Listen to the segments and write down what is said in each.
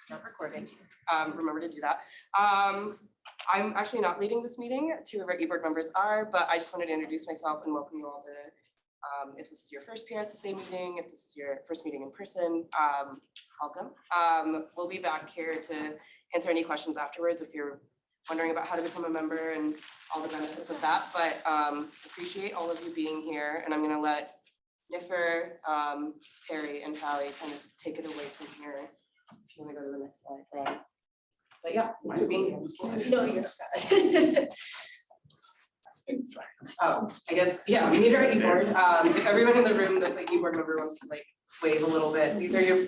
start recording. Remember to do that. I'm actually not leading this meeting. Two of our e-board members are, but I just wanted to introduce myself and welcome you all to, if this is your first PRSSA meeting, if this is your first meeting in person, welcome. We'll be back here to answer any questions afterwards if you're wondering about how to become a member and all the benefits of that, but appreciate all of you being here, and I'm gonna let Niffer, Perry, and Hallie kind of take it away from here. If you want to go to the next slide, Brad. But yeah, thanks for being here. No, you're fine. Oh, I guess, yeah, we need our e-board. If everyone in the room that's like e-board member wants to like wave a little bit, these are your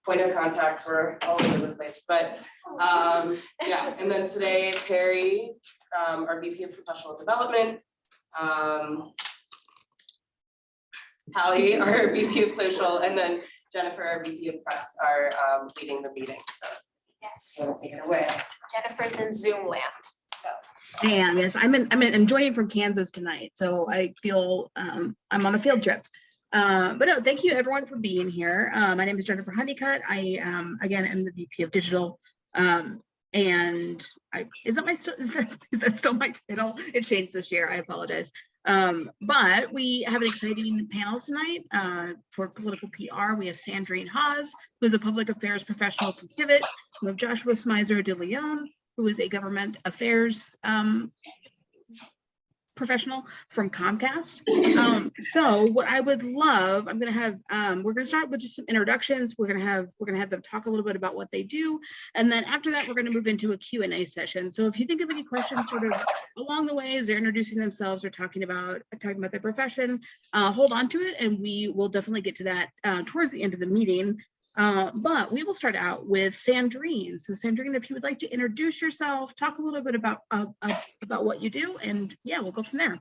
point of contacts. We're all over the place, but yeah. And then today, Perry, our VP of Professional Development, Hallie, our VP of Social, and then Jennifer, our VP of Press, are leading the meeting. So Yes, take it away. Jennifer's in Zoom land. I am, yes. I'm joining from Kansas tonight, so I feel I'm on a field trip. But no, thank you everyone for being here. My name is Jennifer Honeycutt. I again am the VP of Digital. And is that still my title? It changed this year. I apologize. But we have an exciting panel tonight for political PR. We have Sandrine Haas, who is a public affairs professional from Pivot. We have Joshua Smizer de Leon, who is a government affairs professional from Comcast. So what I would love, I'm going to have, we're going to start with just some introductions. We're going to have them talk a little bit about what they do. And then after that, we're going to move into a Q&A session. So if you think of any questions sort of along the way as they're introducing themselves or talking about their profession, hold on to it. And we will definitely get to that towards the end of the meeting. But we will start out with Sandrine. So Sandrine, if you would like to introduce yourself, talk a little bit about what you do, and yeah, we'll go from there.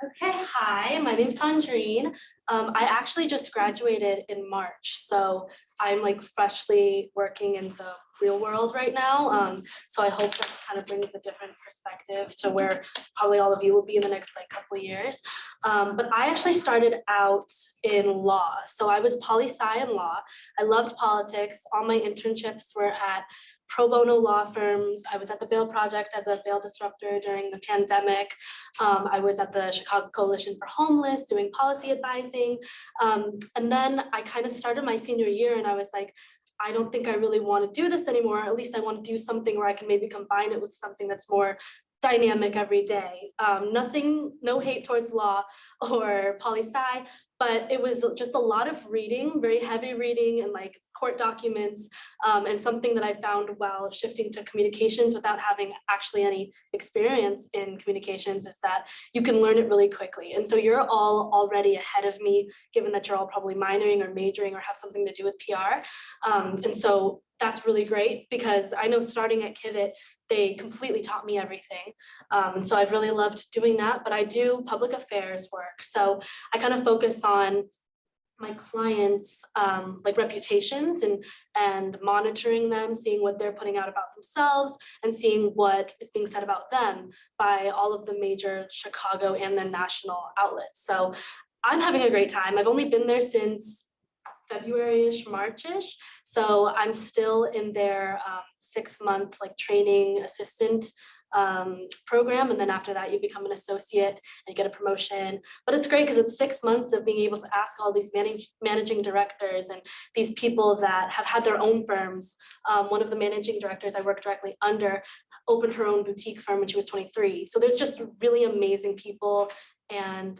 Okay, hi, my name's Sandrine. I actually just graduated in March, so I'm like freshly working in the real world right now. So I hope that kind of brings a different perspective to where probably all of you will be in the next like couple of years. But I actually started out in law. So I was poli-sci in law. I loved politics. All my internships were at pro bono law firms. I was at the Bail Project as a bail disruptor during the pandemic. I was at the Chicago Coalition for Homeless doing policy advising. And then I kind of started my senior year and I was like, I don't think I really want to do this anymore. At least I want to do something where I can maybe combine it with something that's more dynamic every day. No hate towards law or poli-sci, but it was just a lot of reading, very heavy reading and like court documents, and something that I found while shifting to communications without having actually any experience in communications is that you can learn it really quickly. And so you're all already ahead of me, given that you're all probably minoring or majoring or have something to do with PR. And so that's really great because I know starting at Kivit, they completely taught me everything. So I've really loved doing that, but I do public affairs work. So I kind of focus on my clients' like reputations and monitoring them, seeing what they're putting out about themselves and seeing what is being said about them by all of the major Chicago and then national outlets. So I'm having a great time. I've only been there since February-ish, March-ish. So I'm still in their 6-month like training assistant program. And then after that, you become an associate and you get a promotion. But it's great because it's 6 months of being able to ask all these managing directors and these people that have had their own firms. One of the managing directors I work directly under opened her own boutique firm when she was 23. So there's just really amazing people and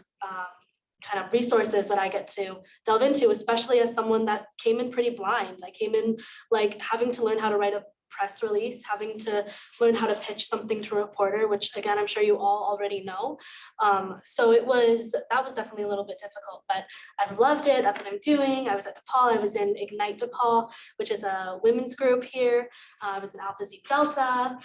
kind of resources that I get to delve into, especially as someone that came in pretty blind. I came in like having to learn how to write a press release, having to learn how to pitch something to a reporter, which again, I'm sure you all already know. So that was definitely a little bit difficult, but I've loved it. That's what I'm doing. I was at DePaul. I was in Ignite DePaul, which is a women's group here. I was in Alpha Zeta Delta.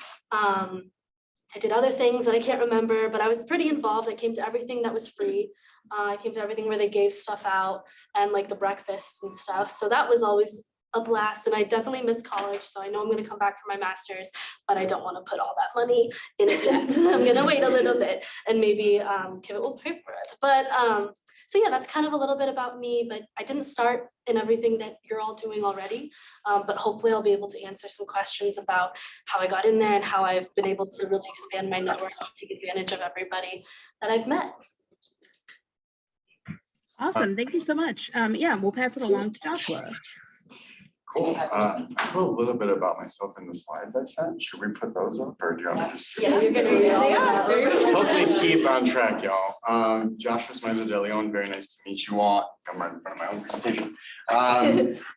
I did other things that I can't remember, but I was pretty involved. I came to everything that was free. I came to everything where they gave stuff out and like the breakfasts and stuff. So that was always a blast, and I definitely miss college, so I know I'm gonna come back for my master's, but I don't wanna put all that money in it yet. I'm gonna wait a little bit and maybe Kivit will pay for it. But so yeah, that's kind of a little bit about me, but I didn't start in everything that you're all doing already. But hopefully I'll be able to answer some questions about how I got in there and how I've been able to really expand my network and take advantage of everybody that I've met. Awesome. Thank you so much. Yeah, we'll pass it along to Joshua. Cool. I put a little bit about myself in the slides I sent. Should we put those up or do you want me to just? Yeah, you're gonna read There all they of are. that. There you go. Helps me keep on track, y'all. Joshua Smizer de Leon, very nice to meet you all. I'm right in front of my own presentation.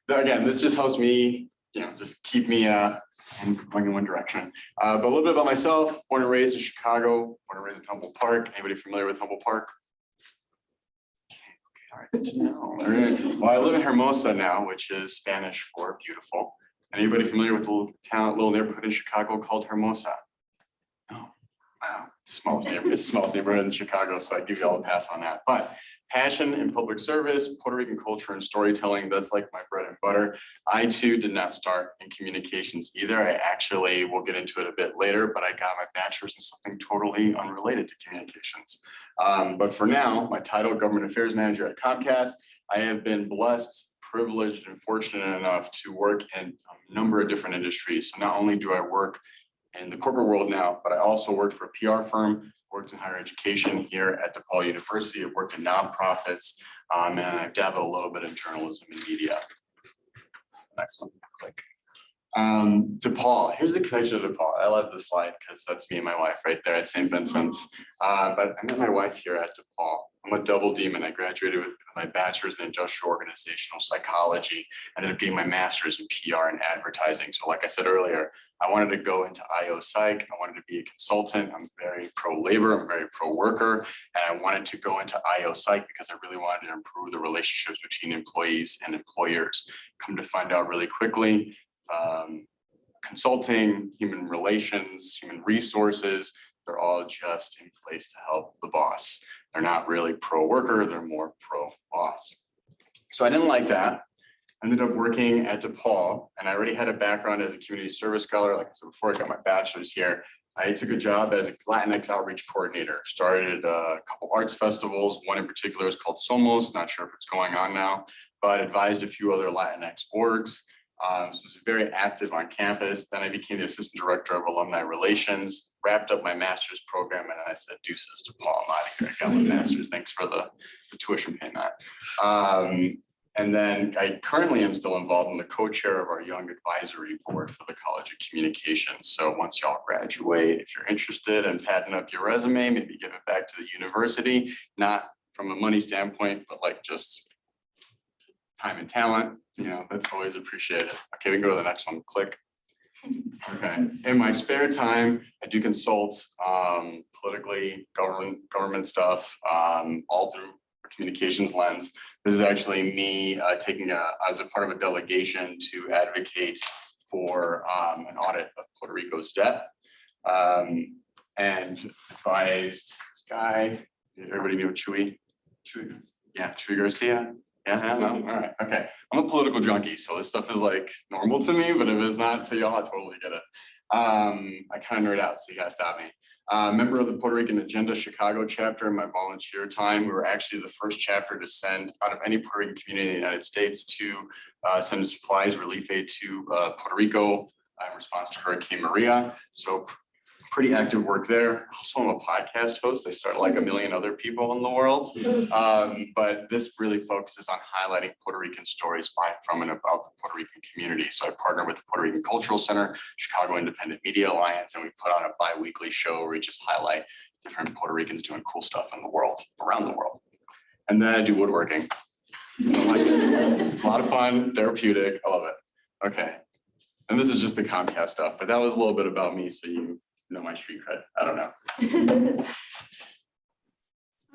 Again, this just helps me, just keep me going in one direction. But a little bit about myself, born and raised in Chicago, born and raised in Humboldt Park. Anybody familiar with Humboldt Park? All right, good to know. All right. Well, I live in Hermosa now, which is Spanish for beautiful. Anybody familiar with the little neighborhood in Chicago called Hermosa? No. Wow, it's the smallest neighborhood in Chicago, so I give you all a pass on that. But passion in public service, Puerto Rican culture and storytelling, that's like my bread and butter. I too did not start in communications either. I actually will get into it a bit later, but I got my bachelor's in something totally unrelated to communications. But for now, my title, Government Affairs Manager at Comcast, I have been blessed, privileged, and fortunate enough to work in a number of different industries. So not only do I work in the corporate world now, but I also worked for a PR firm, worked in higher education here at DePaul University. I've worked in nonprofits, and I've dabbled a little bit in journalism and media. Next one, click. DePaul, here's the connection to DePaul. I love this slide because that's me and my wife right there at St. Vincent's. But I met my wife here at DePaul. I'm a double demon. I graduated with my bachelor's in industrial organizational psychology. I ended up getting my master's in PR and advertising. So like I said earlier, I wanted to go into IO Psych. I wanted to be a consultant. I'm very pro-labor. I'm very pro-worker. And I wanted to go into IO Psych because I really wanted to improve the relationships between employees and employers. Come to find out really quickly, consulting, human relations, human resources, they're all just in place to help the boss. They're not really pro-worker, they're more pro-boss. So I didn't like that. I ended up working at DePaul, and I already had a background as a community service scholar. Like I said before, I got my bachelor's here. I took a job as a Latinx outreach coordinator, started a couple arts festivals. One in particular is called Somos, not sure if it's going on now, but advised a few other Latinx orgs. So I was very active on campus. Then I became the assistant director of alumni relations, wrapped up my master's program, and I said, deuces to Paul, I'm out of here. I got my master's. Thanks for the tuition payment. And then I currently am still involved in the co-chair of our young advisory board for the College of Communications. So once y'all graduate, if you're interested in padding up your resume, maybe give it back to the university, not from a money standpoint, but like just time and talent, that's always appreciated. Okay, we can go to the next one, click. Okay, in my spare time, I do consult politically, government stuff, all through communications lens. This is actually me taking as a part of a delegation to advocate for an audit of Puerto Rico's debt, and advised this guy. Everybody know Chuy? Yeah, Chuy Garcia. Yeah, no, all right, okay. I'm a political junkie, so this stuff is like normal to me, but if it's not to y'all, I totally get it. I kind of nerd out, so you gotta stop me. Member of the Puerto Rican Agenda Chicago chapter in my volunteer time. We were actually the first chapter to send out of any Puerto Rican community in the United States to send supplies, relief aid to Puerto Rico in response to Hurricane Maria. So pretty active work there. Also, I'm a podcast host. I started like a million other people in the world. But this really focuses on highlighting Puerto Rican stories by, from, and about the Puerto Rican community. So I partner with the Puerto Rican Cultural Center, Chicago Independent Media Alliance, and we put on a bi-weekly show where we just highlight different Puerto Ricans doing cool stuff in the world, around the world. And then I do woodworking. I like it. It's a lot of fun, therapeutic. I love it. Okay. And this is just the Comcast stuff, but that was a little bit about me, so you know my street cred. I don't know.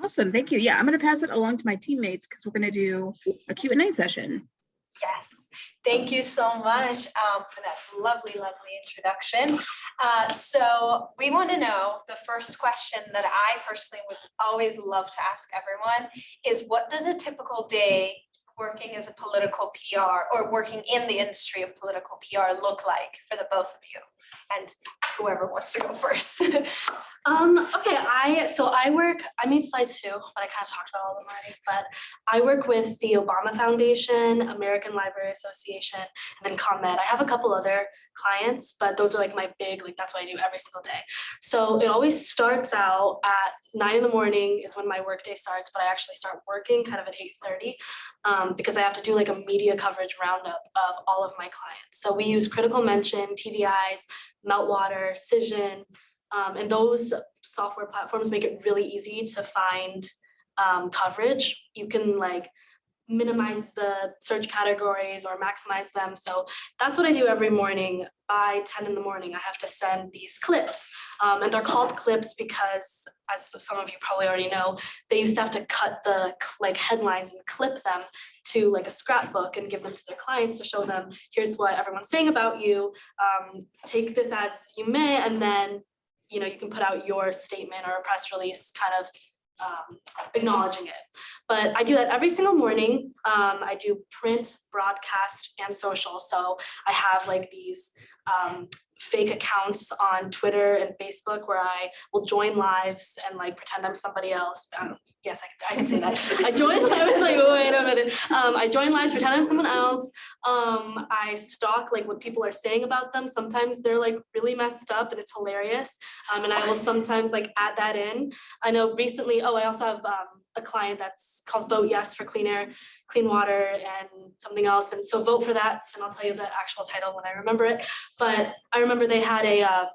Awesome, thank you. Yeah, I'm gonna pass it along to my teammates because we're gonna do a Q&A session. Yes, thank you so much for that lovely, lovely introduction. So we want to know, the first question that I personally would always love to ask everyone is, what does a typical day working as a political PR or working in the industry of political PR look like for the both of you? And whoever wants to go first. Okay, I made slides too, but I kind of talked about all of them already, but I work with the Obama Foundation, American Library Association, and then ComEd. I have a couple other clients, but those are like my big, like that's what I do every single day. So it always starts out at 9 in the morning is when my workday starts, but I actually start working kind of at 8:30 because I have to do like a media coverage roundup of all of my clients. So we use Critical Mention, TVIs, Meltwater, Cision, and those software platforms make it really easy to find coverage. You can like minimize the search categories or maximize them. So that's what I do every morning. By 10 in the morning, I have to send these clips. And they're called clips because, as some of you probably already know, they used to have to cut the like headlines and clip them to like a scrapbook and give them to their clients to show them, here's what everyone's saying about you. Take this as you may, and then you know, you can put out your statement or a press release kind of acknowledging it. But I do that every single morning. I do print, broadcast, and social. So I have like these fake accounts on Twitter and Facebook where I will join lives and like pretend I'm somebody else. Yes, I can say that. I was like, wait a minute. I join lives, pretend I'm someone else. I stalk like what people are saying about them. Sometimes they're like really messed up and it's hilarious. And I will sometimes like add that in. I know recently, I also have a client that's called Vote Yes for Clean Air, Clean Water, and something else. And so vote for that. And I'll tell you the actual title when I remember it. But I remember they had a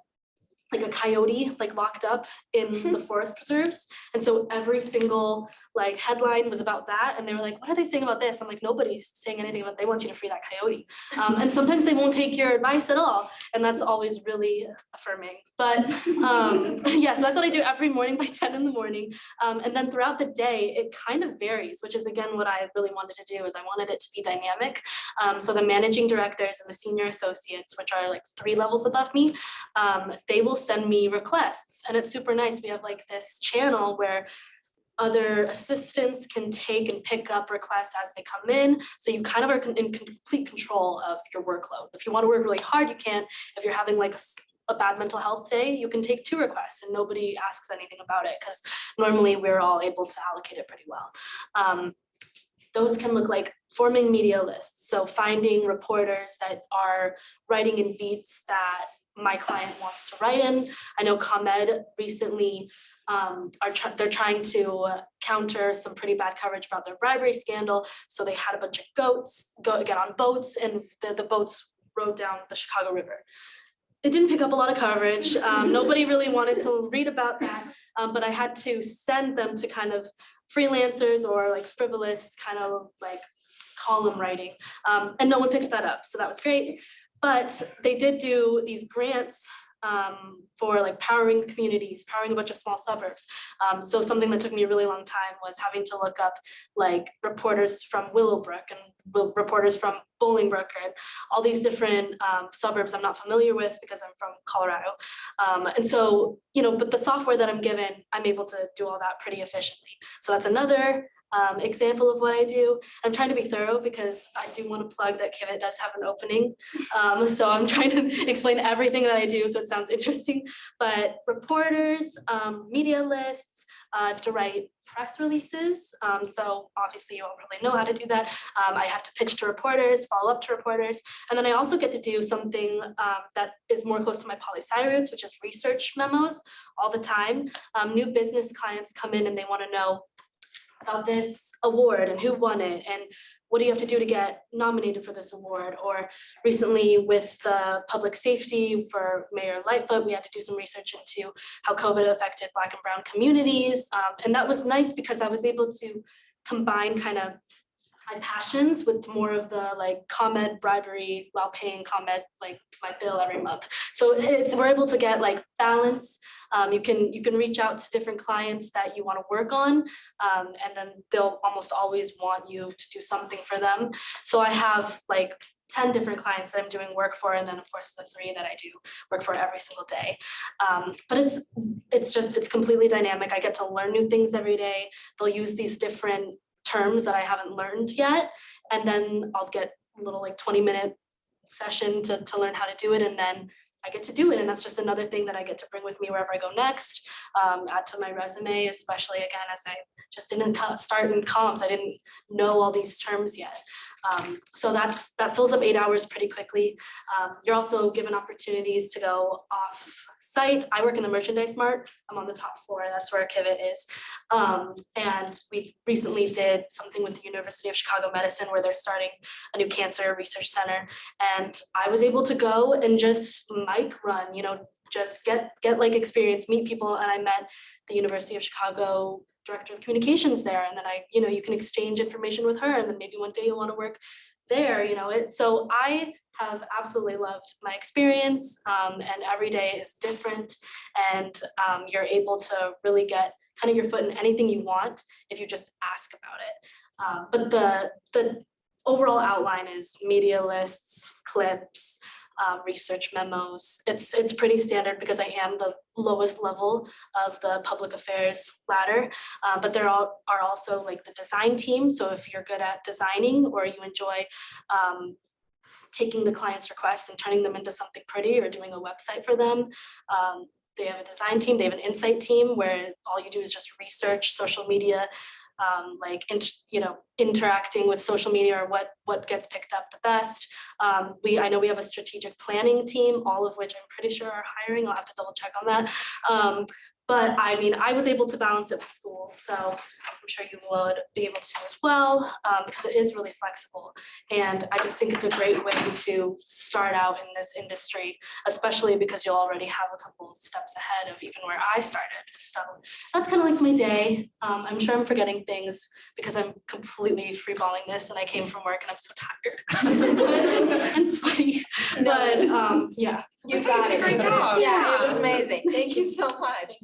coyote like locked up in the forest preserves. And so every single like headline was about that. And they were like, what are they saying about this? I'm like, nobody's saying anything about, they want you to free that coyote. And sometimes they won't take your advice at all. And that's always really affirming. But yeah, so that's what I do every morning by 10 in the morning. And then throughout the day, it kind of varies, which is again, what I really wanted to do is I wanted it to be dynamic. So the managing directors and the senior associates, which are like 3 levels above me, they will send me requests. And it's super nice. We have like this channel where other assistants can take and pick up requests as they come in. So you kind of are in complete control of your workload. If you want to work really hard, you can. If you're having like a bad mental health day, you can take 2 requests and nobody asks anything about it because normally we're all able to allocate it pretty well. Those can look like forming media lists. So finding reporters that are writing in beats that my client wants to write in. I know ComEd recently they're trying to counter some pretty bad coverage about their bribery scandal. So they had a bunch of goats get on boats and the boats rode down the Chicago River. It didn't pick up a lot of coverage. Nobody really wanted to read about that, but I had to send them to kind of freelancers or like frivolous kind of like column writing. And no one picked that up. So that was great. But they did do these grants for like powering communities, powering a bunch of small suburbs. So something that took me a really long time was having to look up like reporters from Willowbrook and reporters from Bolingbrook and all these different suburbs I'm not familiar with because I'm from Colorado. And so, you know, but the software that I'm given, I'm able to do all that pretty efficiently. So that's another example of what I do. I'm trying to be thorough because I do want to plug that Kivit does have an opening. So I'm trying to explain everything that I do so it sounds interesting. But reporters, media lists, I have to write press releases. So obviously you won't really know how to do that. I have to pitch to reporters, follow up to reporters. And then I also get to do something that is more close to my poli-sci roots, which is research memos all the time. New business clients come in and they want to know about this award and who won it and what do you have to do to get nominated for this award? Or recently with public safety for Mayor Lightfoot, we had to do some research into how COVID affected Black and brown communities. And that was nice because I was able to combine kind of my passions with more of the like ComEd bribery while paying ComEd like my bill every month. So we're able to get like balance. You can reach out to different clients that you want to work on, and then they'll almost always want you to do something for them. So I have like 10 different clients that I'm doing work for, and then of course the 3 that I do work for every single day. But it's completely dynamic. I get to learn new things every day. They'll use these different terms that I haven't learned yet. And then I'll get a little like 20-minute session to learn how to do it, and then I get to do it. And that's just another thing that I get to bring with me wherever I go next, add to my resume, especially again, as I just didn't start in comms. I didn't know all these terms yet. So that fills up 8 hours pretty quickly. You're also given opportunities to go off site. I work in the merchandise mart. I'm on the top floor. That's where Kivit is. And we recently did something with the University of Chicago Medicine where they're starting a new cancer research center. And I was able to go and just mic run, just get like experience, meet people. And I met the University of Chicago director of communications there. And then you can exchange information with her. And then maybe one day you'll want to work there, So I have absolutely loved my experience, and every day is different. And you're able to really get kind of your foot in anything you want if you just ask about it. But the overall outline is media lists, clips, research memos. It's pretty standard because I am the lowest level of the public affairs ladder, but there are also like the design team. So if you're good at designing or you enjoy taking the client's requests and turning them into something pretty or doing a website for them, they have a design team, they have an insight team where all you do is just research social media, interacting with social media or what gets picked up the best. I know we have a strategic planning team, all of which I'm pretty sure are hiring. I'll have to double check on that. But I was able to balance it with school. So I'm sure you would be able to as well, because it is really flexible. And I just think it's a great way to start out in this industry, especially because you'll already have a couple of steps ahead of even where I started. So that's kind of like my day. I'm sure I'm forgetting things because I'm completely freeballing this and I came from work and I'm so tired and sweaty. But yeah. You got it. Great job. Yeah, it was amazing. Thank you so much.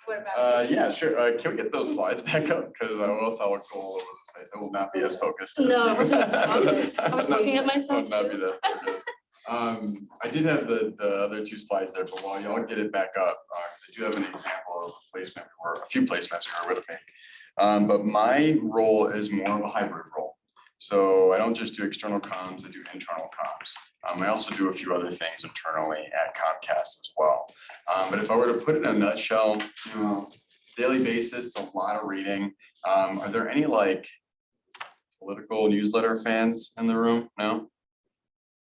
What about you? Yeah, sure. Can we get those slides back up? Because I will look all over the place. I will not be as focused. as No, I you. wasn't focused. I was looking at myself Will not be too. that focused. I did have the other two slides there, but while y'all get it back up, because I do have an example of a placement or a few placements who are with me. But my role is more of a hybrid role. So I don't just do external comms, I do internal comms. I also do a few other things internally at Comcast as well. But if I were to put it in a nutshell, daily basis, a lot of reading. Are there any like political newsletter fans in the room? No?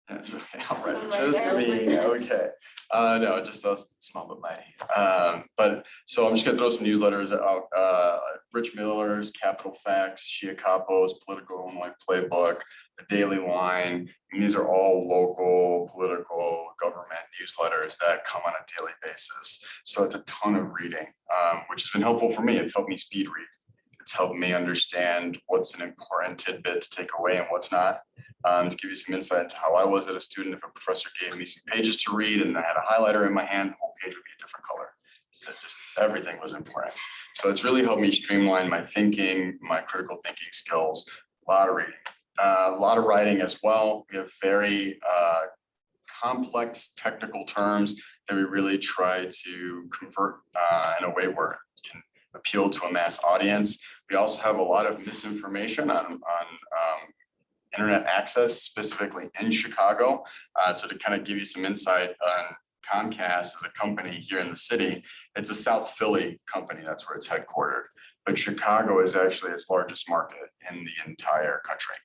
Yeah, okay, all right, Some right just there. me, okay. No, just us, small but mighty. But so I'm just gonna throw some newsletters out. Rich Miller's, Capital Facts, Shia Capo's Political Illinois Playbook, The Daily Line. And these are all local political government newsletters that come on a daily basis. So it's a ton of reading, which has been helpful for me. It's helped me speed read. It's helped me understand what's an important tidbit to take away and what's not. To give you some insight into how I was as a student, if a professor gave me some pages to read and I had a highlighter in my hand, the whole page would be a different color. Just everything was important. So it's really helped me streamline my thinking, my critical thinking skills, a lot of reading, a lot of writing as well. We have very complex technical terms that we really try to convert in a way where it can appeal to a mass audience. We also have a lot of misinformation on internet access, specifically in Chicago. So to kind of give you some insight on Comcast as a company here in the city, it's a South Philly company, that's where it's headquartered. But Chicago is actually its largest market in the entire country.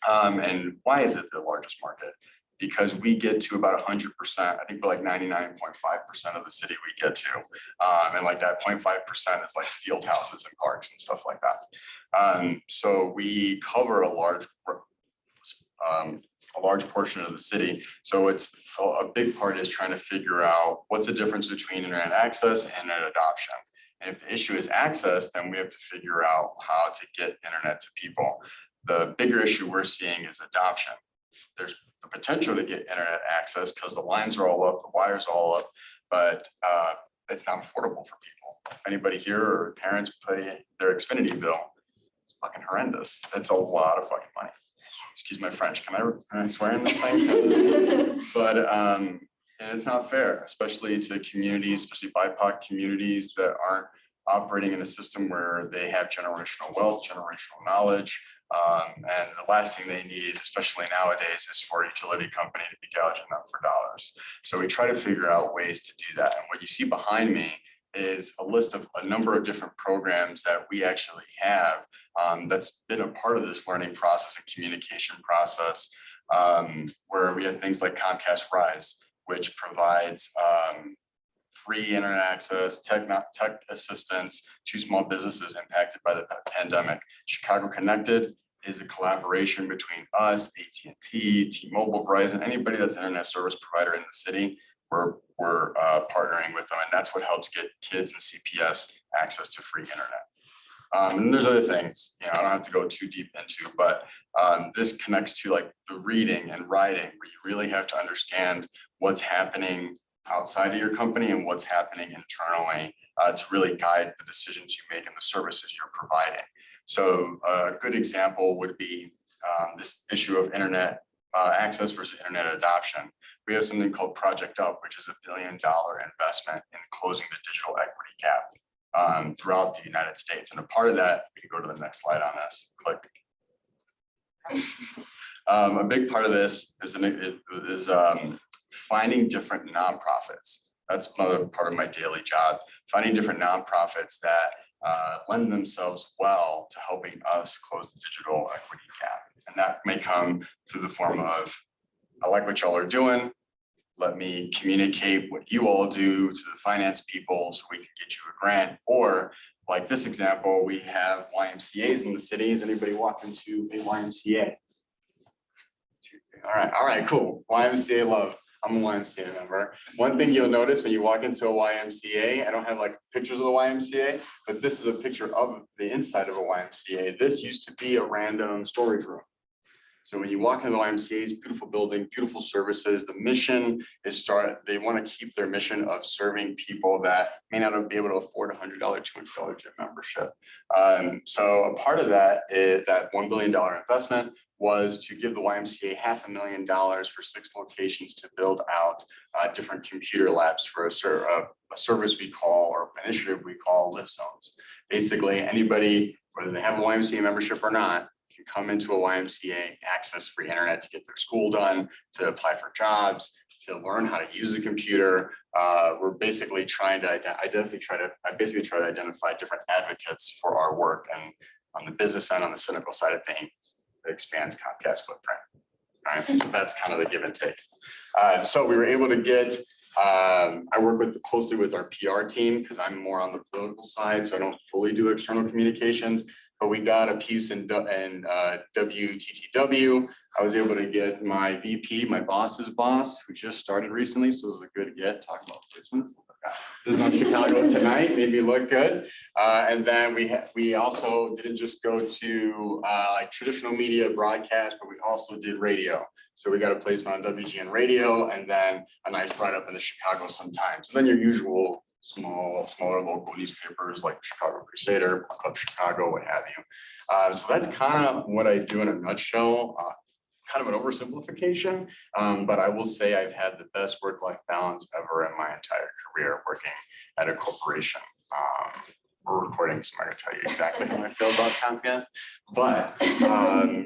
And why is it the largest market? Because we get to about 100%, I think we're like 99.5% of the city we get to. And like that 0.5% is like field houses and parks and stuff like that. So we cover a large portion of the city. So it's a big part is trying to figure out what's the difference between internet access and internet adoption. And if the issue is access, then we have to figure out how to get internet to people. The bigger issue we're seeing is adoption. There's the potential to get internet access because the lines are all up, the wires are all up, but it's not affordable for people. If anybody here or parents pay their Xfinity bill, it's fucking horrendous. It's a lot of fucking money. Excuse my French, can I swear in this thing? But and it's not fair, especially to communities, especially BIPOC communities that aren't operating in a system where they have generational wealth, generational knowledge. And the last thing they need, especially nowadays, is for a utility company to be gouging them for dollars. So we try to figure out ways to do that. And what you see behind me is a list of a number of different programs that we actually have that's been a part of this learning process and communication process, where we have things like Comcast Rise, which provides free internet access, tech assistance to small businesses impacted by the pandemic. Chicago Connected is a collaboration between us, AT&T, T-Mobile, Verizon, anybody that's an internet service provider in the city. We're partnering with them, and that's what helps get kids and CPS access to free internet. And there's other things, I don't have to go too deep into, but this connects to like the reading and writing, where you really have to understand what's happening outside of your company and what's happening internally to really guide the decisions you make and the services you're providing. So a good example would be this issue of internet access versus internet adoption. We have something called Project Up, which is $1 billion investment in closing the digital equity gap throughout the United States. And a part of that, we can go to the next slide on this, click. A big part of this is finding different nonprofits. That's another part of my daily job, finding different nonprofits that lend themselves well to helping us close the digital equity gap. And that may come through the form of, I like what y'all are doing. Let me communicate what you all do to the finance people so we can get you a grant. Or like this example, we have YMCAs in the city. Has anybody walked into a YMCA? All right, cool. YMCA love. I'm a YMCA member. One thing you'll notice when you walk into a YMCA, I don't have like pictures of the YMCA, but this is a picture of the inside of a YMCA. This used to be a random storage room. So when you walk into the YMCA's beautiful building, beautiful services, the mission is they want to keep their mission of serving people that may not be able to afford $100, $200 gym membership. So a part of that is that $1 billion investment was to give the YMCA $500,000 for 6 locations to build out different computer labs for a service we call, or initiative we call, Lift Zones. Basically, anybody, whether they have a YMCA membership or not, can come into a YMCA, access free internet to get their school done, to apply for jobs, to learn how to use a computer. We're basically trying to identify different advocates for our work, and on the business end, on the cynical side of things, it expands Comcast footprint. All right, so that's kind of the give and take. So we were able to get, I work closely with our PR team because I'm more on the political side, so I don't fully do external communications. But we got a piece in WTTW. I was able to get my VP, my boss's boss, who just started recently, so this is a good get. Talk about placements. This is on Chicago Tonight, made me look good. And then we also didn't just go to like traditional media broadcast, but we also did radio. So we got a placement on WGN radio, and then a nice write up in the Chicago Sun-Times. And then your usual smaller local newspapers like Chicago Crusader, Club Chicago, what have you. So that's kind of what I do in a nutshell. Kind of an oversimplification, but I will say I've had the best work-life balance ever in my entire career working at a corporation. We're recording, so I'm not gonna tell you exactly how I feel about Comcast, but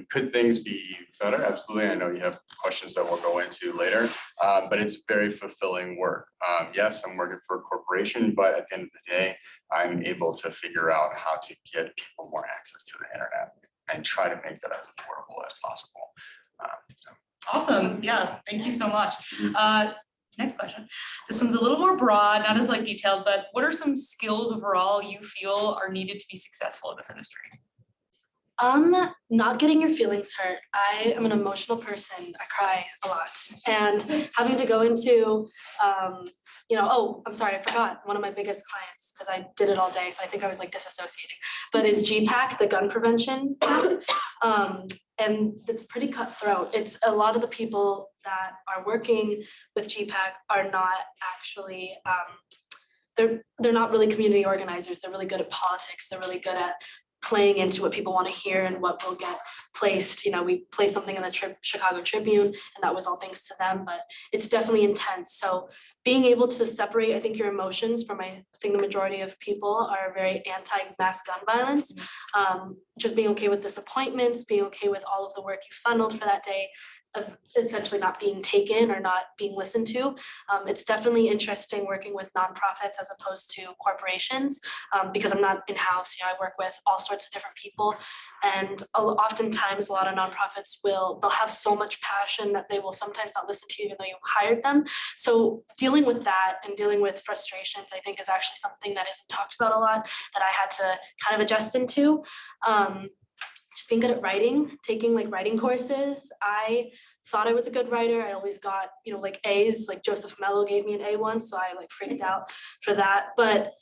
could things be better? Absolutely. I know you have questions that we'll go into later, but it's very fulfilling work. Yes, I'm working for a corporation, but at the end of the day, I'm able to figure out how to get people more access to the internet and try to make that as affordable as possible. Awesome. Yeah, thank you so much. Next question. This one's a little more broad, not as like detailed, but what are some skills overall you feel are needed to be successful in this industry? Not getting your feelings hurt. I am an emotional person. I cry a lot, and having to go into, oh, I'm sorry, I forgot one of my biggest clients because I did it all day, so I think I was like disassociating. But is GPAC, the gun prevention app, and it's pretty cutthroat. It's a lot of the people that are working with GPAC are not actually. They're not really community organizers. They're really good at politics. They're really good at playing into what people want to hear and what will get placed. You know, we placed something in the Chicago Tribune, and that was all thanks to them, but it's definitely intense. So being able to separate, I think, your emotions from, I think the majority of people are very anti-mass gun violence. Just being okay with disappointments, being okay with all of the work you funneled for that day, of essentially not being taken or not being listened to. It's definitely interesting working with nonprofits as opposed to corporations, because I'm not in-house. You know, I work with all sorts of different people, and oftentimes a lot of nonprofits they'll have so much passion that they will sometimes not listen to you even though you hired them. So dealing with that and dealing with frustrations, I think, is actually something that isn't talked about a lot, that I had to kind of adjust into. Just being good at writing, taking like writing courses. I thought I was a good writer. I always got, you know, like A's, like Joseph Mello gave me an A once, so I like freaked out for that. But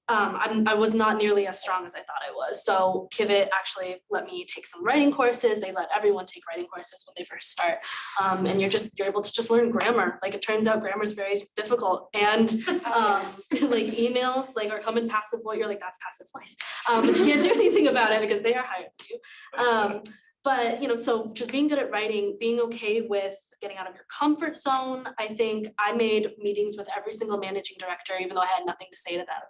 I was not nearly as strong as I thought I was. So Kivit actually let me take some writing courses. They let everyone take writing courses when they first start. And you're able to just learn grammar. Like, it turns out grammar is very difficult. And like emails like are come in passive voice. You're like, that's passive voice. But you can't do anything about it because they are hired you. But, you know, so just being good at writing, being okay with getting out of your comfort zone. I think I made meetings with every single managing director, even though I had nothing to say to them.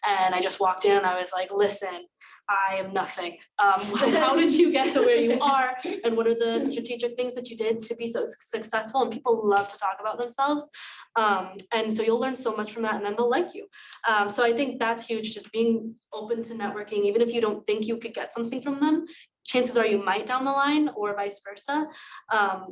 And I just walked in and I was like, listen, I am nothing. How did you get to where you are? And what are the strategic things that you did to be so successful? And people love to talk about themselves. And so you'll learn so much from that, and then they'll like you. So I think that's huge, just being open to networking, even if you don't think you could get something from them. Chances are you might down the line, or vice versa.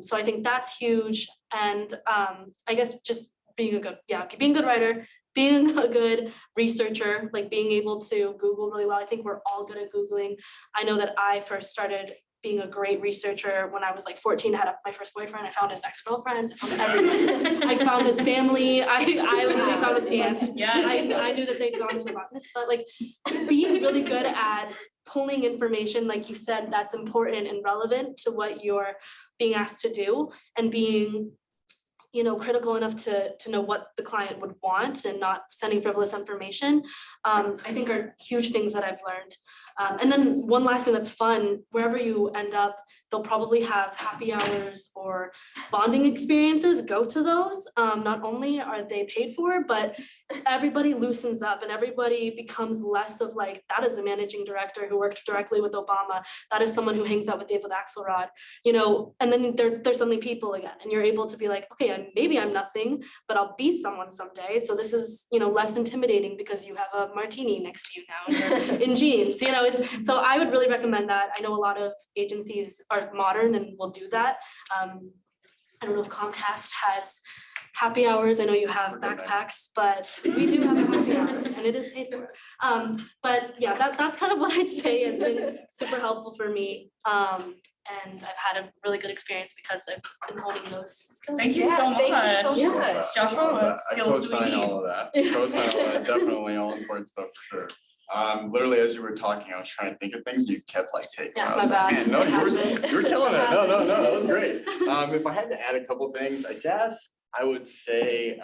So I think that's huge. And I guess just being a good writer, being a good researcher, like being able to Google really well. I think we're all good at Googling. I know that I first started being a great researcher when I was like 14. I had my first boyfriend. I found his ex-girlfriends. I found everything. I found his family. I literally found his aunt. Yes. I knew that they'd gone to a bat mitzvah. Like, being really good at pulling information, like you said, that's important and relevant to what you're being asked to do, and being, you know, critical enough to know what the client would want and not sending frivolous information, I think are huge things that I've learned. And then one last thing that's fun, wherever you end up, they'll probably have happy hours or bonding experiences. Go to those. Not only are they paid for, but everybody loosens up and everybody becomes less of like, that is a managing director who worked directly with Obama. That is someone who hangs out with David Axelrod, you know, and then there's suddenly people again, and you're able to be like, okay, maybe I'm nothing, but I'll be someone someday. So this is, you know, less intimidating because you have a martini next to you now and you're in jeans, you know. So I would really recommend that. I know a lot of agencies are modern and will do that. I don't know if Comcast has happy hours. I know you have backpacks, but we do have a happy hour and it is paid for. But yeah, that's kind of what I'd say has been super helpful for me. And I've had a really good experience because I've been honing those skills. Thank you so much. Thank you so much. Joshua, what I skills do we co-sign need? all of that. Co-sign all that, definitely all important stuff for sure. Literally, as you were talking, I was trying to think of things and you kept like taking. Yeah, I was my like, bad. man, no, you were killing it. No, that was It great. If I had to add a couple things, I guess I would say,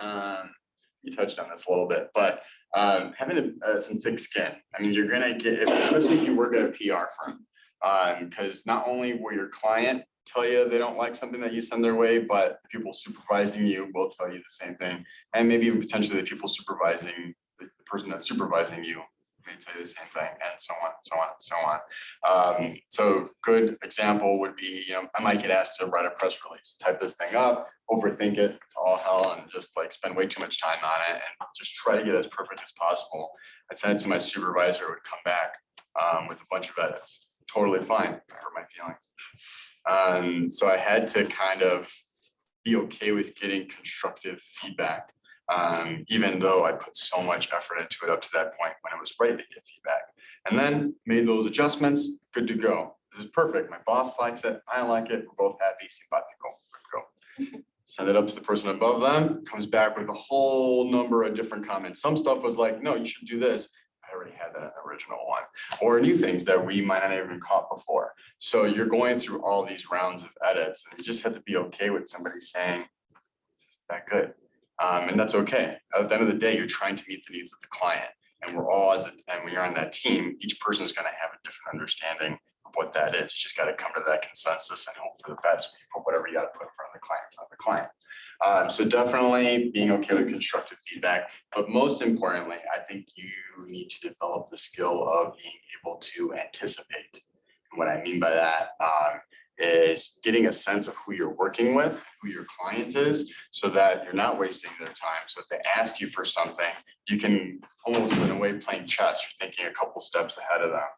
you touched on this a little bit, but having some thick skin. I mean, you're gonna get, especially if you work at a PR firm, because not only will your client tell you they don't like something that you send their way, but the people supervising you will tell you the same thing, and maybe even potentially the people supervising the person that's supervising you may tell you the same thing, and so on, so on, so on. So good example would be, you know, I might get asked to write a press release, type this thing up, overthink it to all hell, and just like spend way too much time on it, and just try to get as perfect as possible. I'd send it to my supervisor, would come back with a bunch of edits. Totally fine, hurt my feelings. So I had to kind of be okay with getting constructive feedback. Even though I put so much effort into it up to that point when I was ready to get feedback, and then made those adjustments, good to go. This is perfect. My boss likes it. I like it. We're both happy, simpatico, good to go. Send it up to the person above them, comes back with a whole number of different comments. Some stuff was like, no, you should do this. I already had that in the original one, or new things that we might not have even caught before. So you're going through all these rounds of edits, and you just have to be okay with somebody saying, this is that good. And that's okay. At the end of the day, you're trying to meet the needs of the client. And we're all and when you're on that team, each person is going to have a different understanding of what that is. You just got to come to that consensus and hope for the best. You put whatever you got to put in front of the client. So definitely being okay with constructive feedback, but most importantly, I think you need to develop the skill of being able to anticipate. And what I mean by that is getting a sense of who you're working with, who your client is, so that you're not wasting their time. So if they ask you for something, you can almost in a way playing chess, you're thinking a couple steps ahead of them.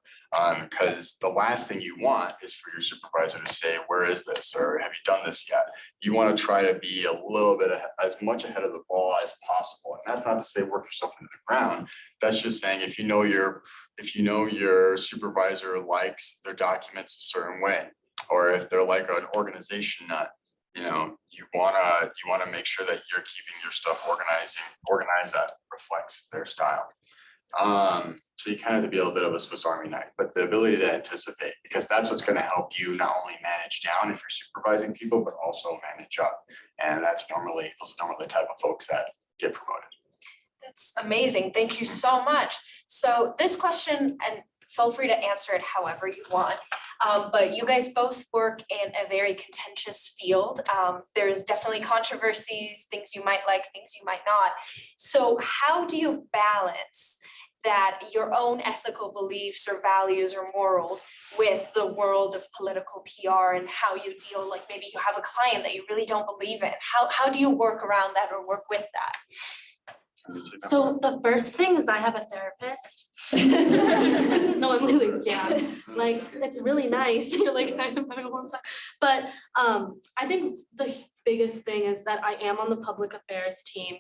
Because the last thing you want is for your supervisor to say, where is this? Or have you done this yet? You want to try to be a little bit as much ahead of the ball as possible. And that's not to say work yourself into the ground. That's just saying if you know your supervisor likes their documents a certain way, or if they're like an organization nut, you wanna make sure that you're keeping your stuff organized that reflects their style. So you kind of have to be a little bit of a Swiss Army knife, but the ability to anticipate, because that's what's going to help you not only manage down if you're supervising people, but also manage up. And those are normally the type of folks that get promoted. That's amazing. Thank you so much. So this question, and feel free to answer it however you want. But you guys both work in a very contentious field. There's definitely controversies, things you might like, things you might not. So how do you balance that your own ethical beliefs or values or morals with the world of political PR and how you deal, like maybe you have a client that you really don't believe in? How do you work around that or work with that? So the first thing is I have a therapist. No, I'm really, yeah, like, it's really nice. You're like, I'm having a hard time. But I think the biggest thing is that I am on the public affairs team.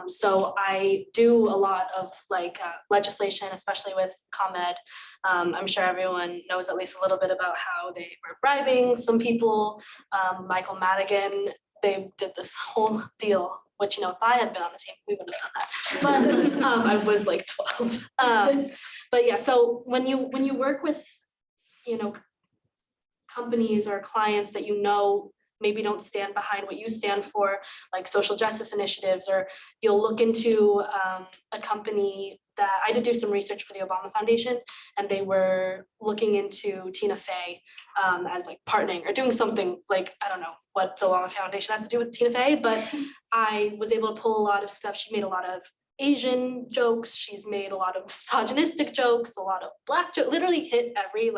So I do a lot of legislation, especially with ComEd. I'm sure everyone knows at least a little bit about how they were bribing some people. Michael Madigan, they did this whole deal, which, if I had been on the team, we wouldn't have done that. But I was like 12. But yeah, so when you work with, companies or clients that maybe don't stand behind what you stand for, like social justice initiatives, or you'll look into a company that I did do some research for the Obama Foundation, and they were looking into Tina Fey as like partnering or doing something like, I don't know what the Obama Foundation has to do with Tina Fey, but I was able to pull a lot of stuff. She made a lot of Asian jokes. She's made a lot of misogynistic jokes, a lot of Black jokes, literally hit every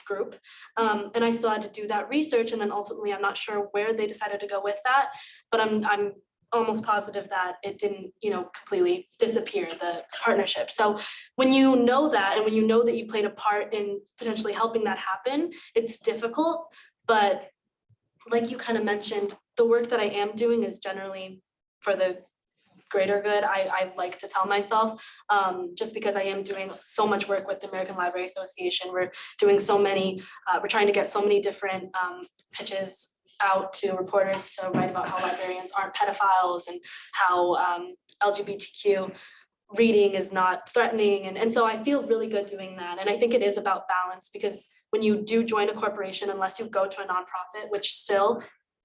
group. And I still had to do that research. And then ultimately, I'm not sure where they decided to go with that, but I'm almost positive that it didn't, completely disappear, the partnership. So when you know that, and when you know that you played a part in potentially helping that happen, it's difficult. But like you kind of mentioned, the work that I am doing is generally for the greater good. I like to tell myself, just because I am doing so much work with the American Library Association. We're doing so many, we're trying to get so many different pitches out to reporters to write about how librarians aren't pedophiles and how LGBTQ reading is not threatening. And so I feel really good doing that. And I think it is about balance, because when you do join a corporation, unless you go to a nonprofit, which still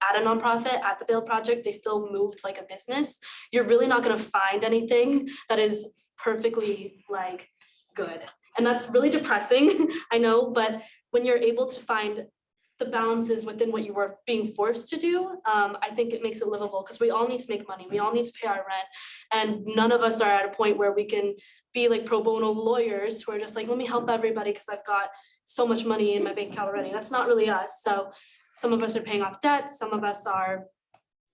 at a nonprofit, at the Bail Project, they still moved like a business, you're really not going to find anything that is perfectly good. And that's really depressing, I know, but when you're able to find the balances within what you were being forced to do, I think it makes it livable, because we all need to make money. We all need to pay our rent. And none of us are at a point where we can be like pro bono lawyers who are just like, let me help everybody because I've got so much money in my bank account already. That's not really us. So some of us are paying off debt. Some of us are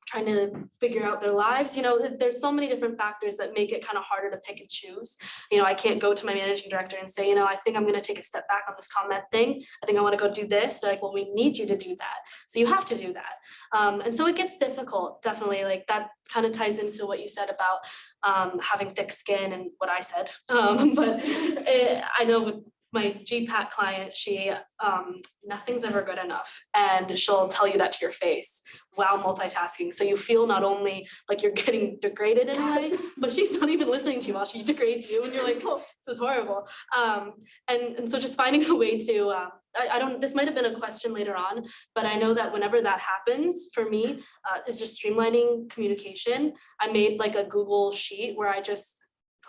trying to figure out their lives. There's so many different factors that make it kind of harder to pick and choose. I can't go to my managing director and say, I think I'm going to take a step back on this ComEd thing. I think I want to go do this. They're like, well, we need you to do that. So you have to do that. And so it gets difficult, definitely. That kind of ties into what you said about having thick skin and what I said. But I know with my GPAT client, she, nothing's ever good enough. And she'll tell you that to your face while multitasking. So you feel not only like you're getting degraded in a way, but she's not even listening to you while she degrades you. And you're like, oh, this is horrible. And so just finding a way to, this might've been a question later on, but I know that whenever that happens for me, is just streamlining communication. I made like a Google sheet where I just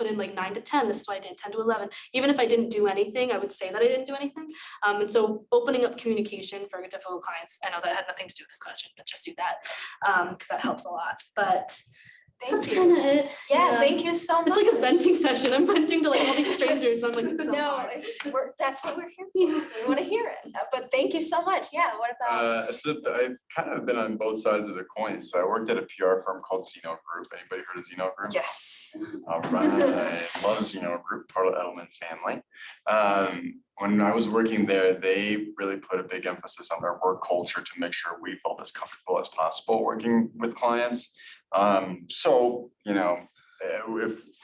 put in like 9 to 10, this is what I did, 10 to 11. Even if I didn't do anything, I would say that I didn't do anything. And so opening up communication for difficult clients, I know that had nothing to do with this question, but just do that, because that helps a lot. But that's Thank kind you. of it. Yeah, thank you so much. It's like a venting session. I'm venting to like all these strangers. I'm like, it's so No, hard. that's what we're here for. We want to hear it. But thank you so much. Yeah, what about? I've kind of been on both sides of the coin. So I worked at a PR firm called Zeno Group. Anybody heard of Zeno Group? Yes. All right, love Zeno Group, part of the Edelman family. When I was working there, they really put a big emphasis on their work culture to make sure we felt as comfortable as possible working with clients. So, you know,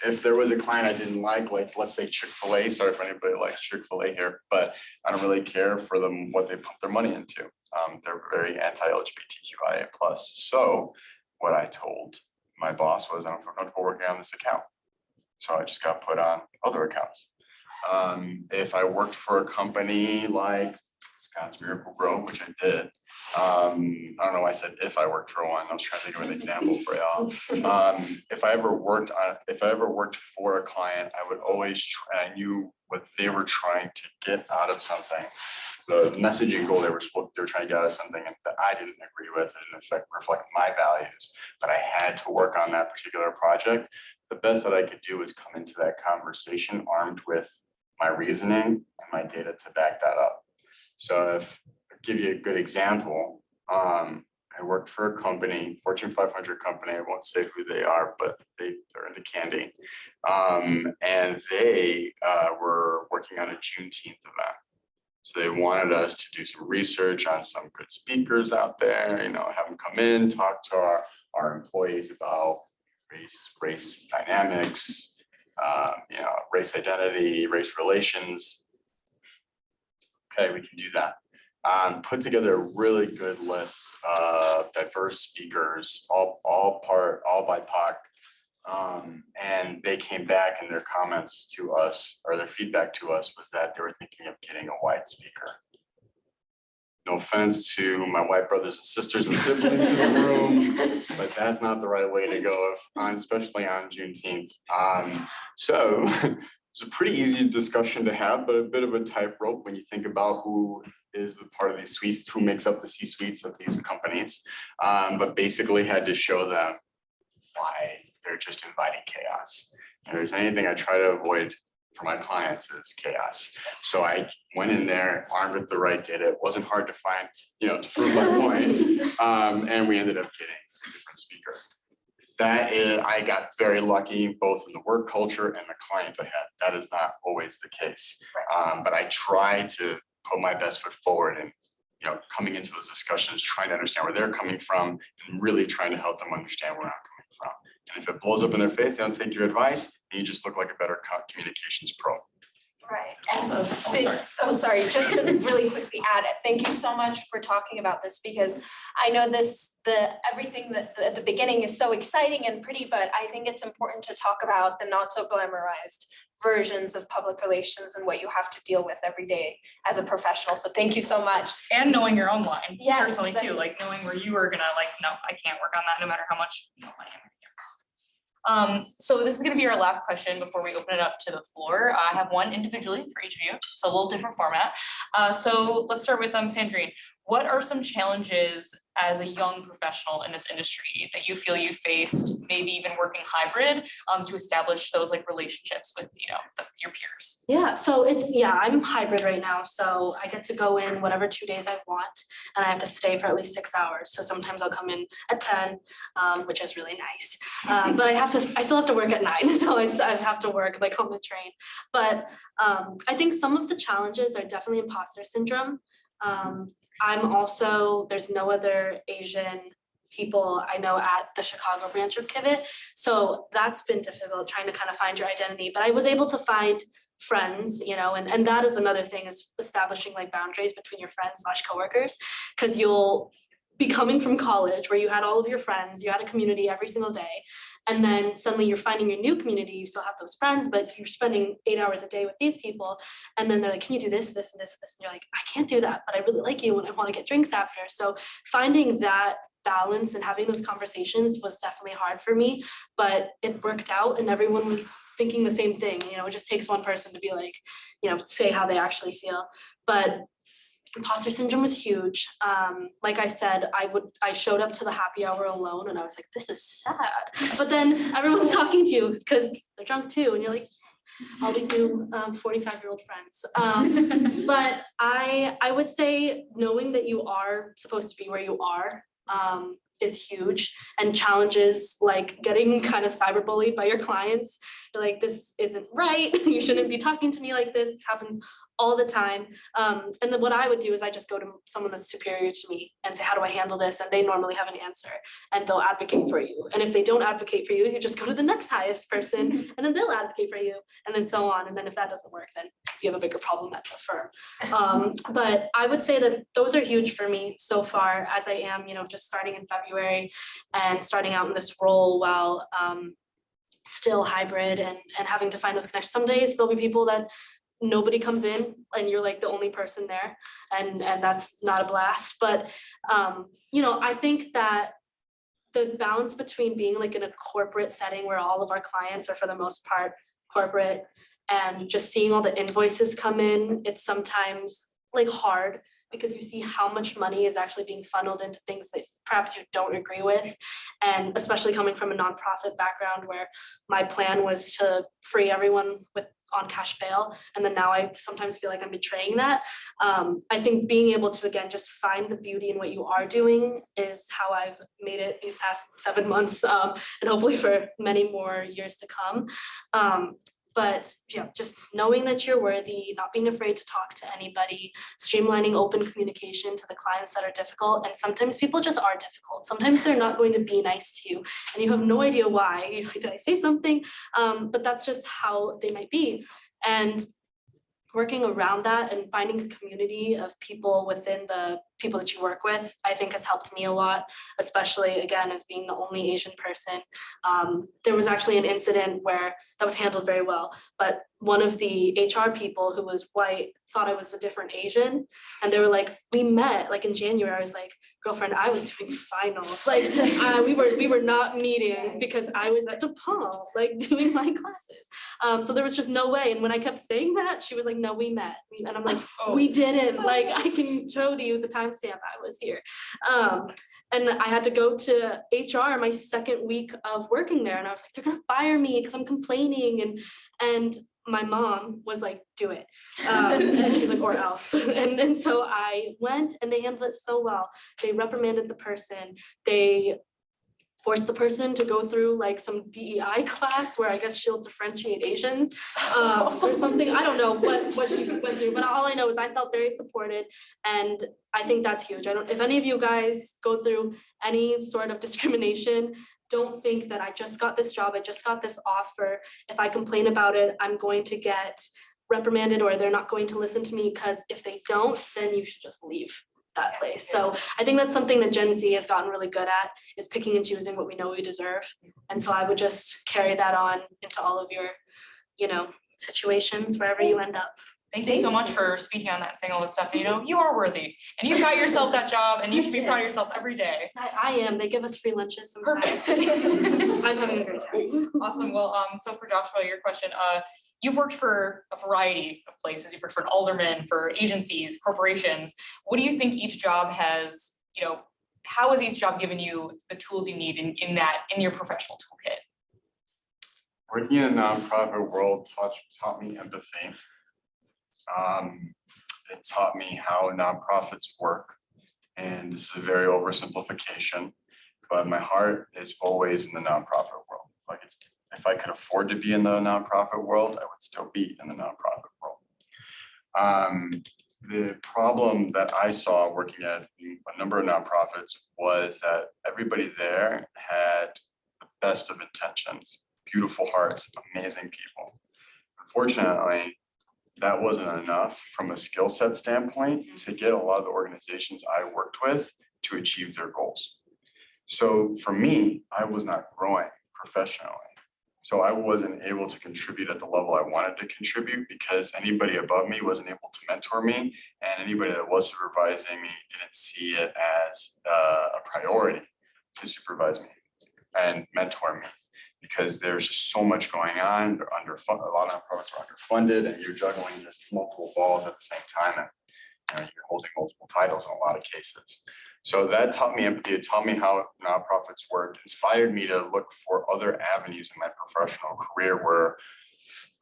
if there was a client I didn't like let's say Chick-fil-A, sorry if anybody likes Chick-fil-A here, but I don't really care for them what they put their money into. They're very anti-LGBTQIA+. So what I told my boss was, I don't feel comfortable working on this account. So I just got put on other accounts. If I worked for a company like Scott's Miracle Grow, which I did, I don't know why I said if I worked for one, I was trying to think of an example for y'all. If I ever worked for a client, I would always try, I knew what they were trying to get out of something. The messaging goal they were trying to get out of something that I didn't agree with, it didn't reflect my values, but I had to work on that particular project. The best that I could do is come into that conversation armed with my reasoning and my data to back that up. So if I give you a good example, I worked for a company, Fortune 500 company, I won't say who they are, but they're into candy. And they were working on a Juneteenth event. So they wanted us to do some research on some good speakers out there, you know, have them come in, talk to our employees about race dynamics, you know, race identity, race relations. Okay, we can do that. Put together a really good list of diverse speakers, all BIPOC. And they came back and their comments to us, or their feedback to us, was that they were thinking of getting a white speaker. No offense to my white brothers and sisters and siblings in the room, but that's not the right way to go, especially on Juneteenth. So it's a pretty easy discussion to have, but a bit of a tightrope when you think about who is the part of these suites, who makes up the C-suites of these companies. But basically had to show them why they're just inviting chaos. If there's anything I try to avoid for my clients is chaos. So I went in there armed with the right data. It wasn't hard to find, you know, to prove my point. And we ended up getting a different speaker. That is, I got very lucky both in the work culture and the client I had. That is not always the case. But I try to put my best foot forward and, you know, coming into those discussions, trying to understand where they're coming from and really trying to help them understand where I'm coming from. And if it blows up in their face, they don't take your advice, and you just look like a better communications pro. Right. Also, Sorry, just to really quickly add it, thank you so much for talking about this, because I know everything that at the beginning is so exciting and pretty, but I think it's important to talk about the not so glamorized versions of public relations and what you have to deal with every day as a professional. So thank you so much. And knowing your own line Yeah, personally exactly. too, like knowing where you are gonna like, no, I can't work on that no matter how much money I'm gonna get. So this is gonna be our last question before we open it up to the floor. I have one individually for each of you, so a little different format. So let's start with Sandrine. What are some challenges as a young professional in this industry that you feel you faced, maybe even working hybrid, to establish those like relationships with, you know, your peers? Yeah, so I'm hybrid right now, so I get to go in whatever 2 days I want, and I have to stay for at least 6 hours. So sometimes I'll come in at 10, which is really nice. But I still have to work at 9, so I have to work like on the train. But I think some of the challenges are definitely imposter syndrome. There's no other Asian people I know at the Chicago branch of Kivit. So that's been difficult, trying to kind of find your identity. But I was able to find friends, you know, and that is another thing, is establishing like boundaries between your friends / coworkers, because you'll be coming from college where you had all of your friends, you had a community every single day. And then suddenly you're finding your new community, you still have those friends, but you're spending 8 hours a day with these people. And then they're like, can you do this, this, and this, this? And you're like, I can't do that, but I really like you and I want to get drinks after. So finding that balance and having those conversations was definitely hard for me, but it worked out and everyone was thinking the same thing. You know, it just takes one person to be like, you know, say how they actually feel. But imposter syndrome was huge. Like I said, I showed up to the happy hour alone and I was like, this is sad. But then everyone's talking to you because they're drunk too. And you're like, all these new 45-year-old friends. But I would say knowing that you are supposed to be where you are is huge, and challenges like getting kind of cyberbullied by your clients. You're like, this isn't right. You shouldn't be talking to me like this. This happens all the time. And then what I would do is I just go to someone that's superior to me and say, how do I handle this? And they normally have an answer and they'll advocate for you. And if they don't advocate for you, you just go to the next highest person and then they'll advocate for you, and then so on. And then if that doesn't work, then you have a bigger problem at the firm. But I would say that those are huge for me so far, as I am, you know, just starting in February and starting out in this role while still hybrid and having to find those connections. Some days there'll be people that nobody comes in and you're like the only person there, and that's not a blast. But you know, I think that the balance between being like in a corporate setting where all of our clients are for the most part corporate and just seeing all the invoices come in, it's sometimes like hard because you see how much money is actually being funneled into things that perhaps you don't agree with. And especially coming from a nonprofit background where my plan was to free everyone with on cash bail. And then now I sometimes feel like I'm betraying that. I think being able to, again, just find the beauty in what you are doing is how I've made it these past 7 months, and hopefully for many more years to come. But yeah, just knowing that you're worthy, not being afraid to talk to anybody, streamlining open communication to the clients that are difficult. And sometimes people just are difficult. Sometimes they're not going to be nice to you and you have no idea why. You're like, did I say something? But that's just how they might be. And working around that and finding a community of people within the people that you work with, I think has helped me a lot, especially again, as being the only Asian person. There was actually an incident where that was handled very well, but one of the HR people who was white thought I was a different Asian. And they were like, we met like in January. I was like, girlfriend, I was doing finals. Like we were not meeting because I was at DePaul, like doing my classes. So there was just no way. And when I kept saying that, she was like, no, we met. And I'm like, we didn't. Like, I can show you the timestamp I was here. And I had to go to HR my second week of working there. And I was like, they're gonna fire me because I'm complaining. And my mom was like, do it. And she's like, or else. And so I went and they handled it so well. They reprimanded the person. They forced the person to go through like some DEI class where I guess she'll differentiate Asians or something. I don't know what she went through, but all I know is I felt very supported, and I think that's huge. If any of you guys go through any sort of discrimination, don't think that I just got this job, I just got this offer. If I complain about it, I'm going to get reprimanded or they're not going to listen to me, because if they don't, then you should just leave that place. So I think that's something that Gen Z has gotten really good at, is picking and choosing what we know we deserve. And so I would just carry that on into all of your, you know, situations wherever you end up. Thank you so much for speaking on that and saying all that stuff. You know, you are worthy and you've got yourself that job and you should be proud of yourself every day. I am. They give us free lunches sometimes. Perfect. I'm having a great time. Awesome. Well, so for Joshua, your question, you've worked for a variety of places. You've worked for an alderman, for agencies, corporations. What do you think each job has, you know, how has each job given you the tools you need in your professional toolkit? Working in a nonprofit world taught me empathy. It taught me how nonprofits work. And this is a very oversimplification, but my heart is always in the nonprofit world. Like, if I could afford to be in the nonprofit world, I would still be in the nonprofit world. The problem that I saw working at a number of nonprofits was that everybody there had the best of intentions, beautiful hearts, amazing people. Unfortunately, that wasn't enough from a skill set standpoint to get a lot of the organizations I worked with to achieve their goals. So for me, I was not growing professionally. So I wasn't able to contribute at the level I wanted to contribute because anybody above me wasn't able to mentor me, and anybody that was supervising me didn't see it as a priority to supervise me and mentor me, because there's just so much going on. They're underfunded, a lot of nonprofits are underfunded, and you're juggling just multiple balls at the same time, and you're holding multiple titles in a lot of cases. So that taught me empathy. It taught me how nonprofits work, inspired me to look for other avenues in my professional career where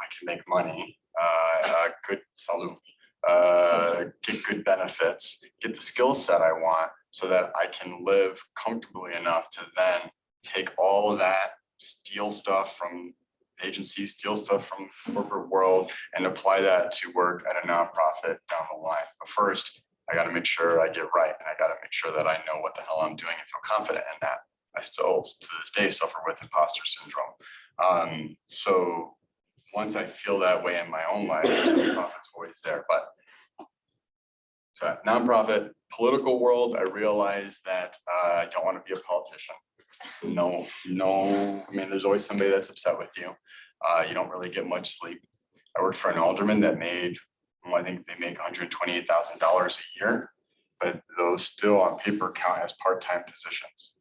I can make money, good salute, get good benefits, get the skill set I want, so that I can live comfortably enough to then take all of that, steal stuff from agencies, steal stuff from the corporate world, and apply that to work at a nonprofit down the line. But first, I got to make sure I get right, and I got to make sure that I know what the hell I'm doing and feel confident in that. I still, to this day, suffer with imposter syndrome. So once I feel that way in my own life, the nonprofit's always there. But so nonprofit, political world, I realized that I don't want to be a politician. No, I mean, there's always somebody that's upset with you. You don't really get much sleep. I worked for an alderman that made, I think they make $128,000 a year, but those still on paper count as part-time positions.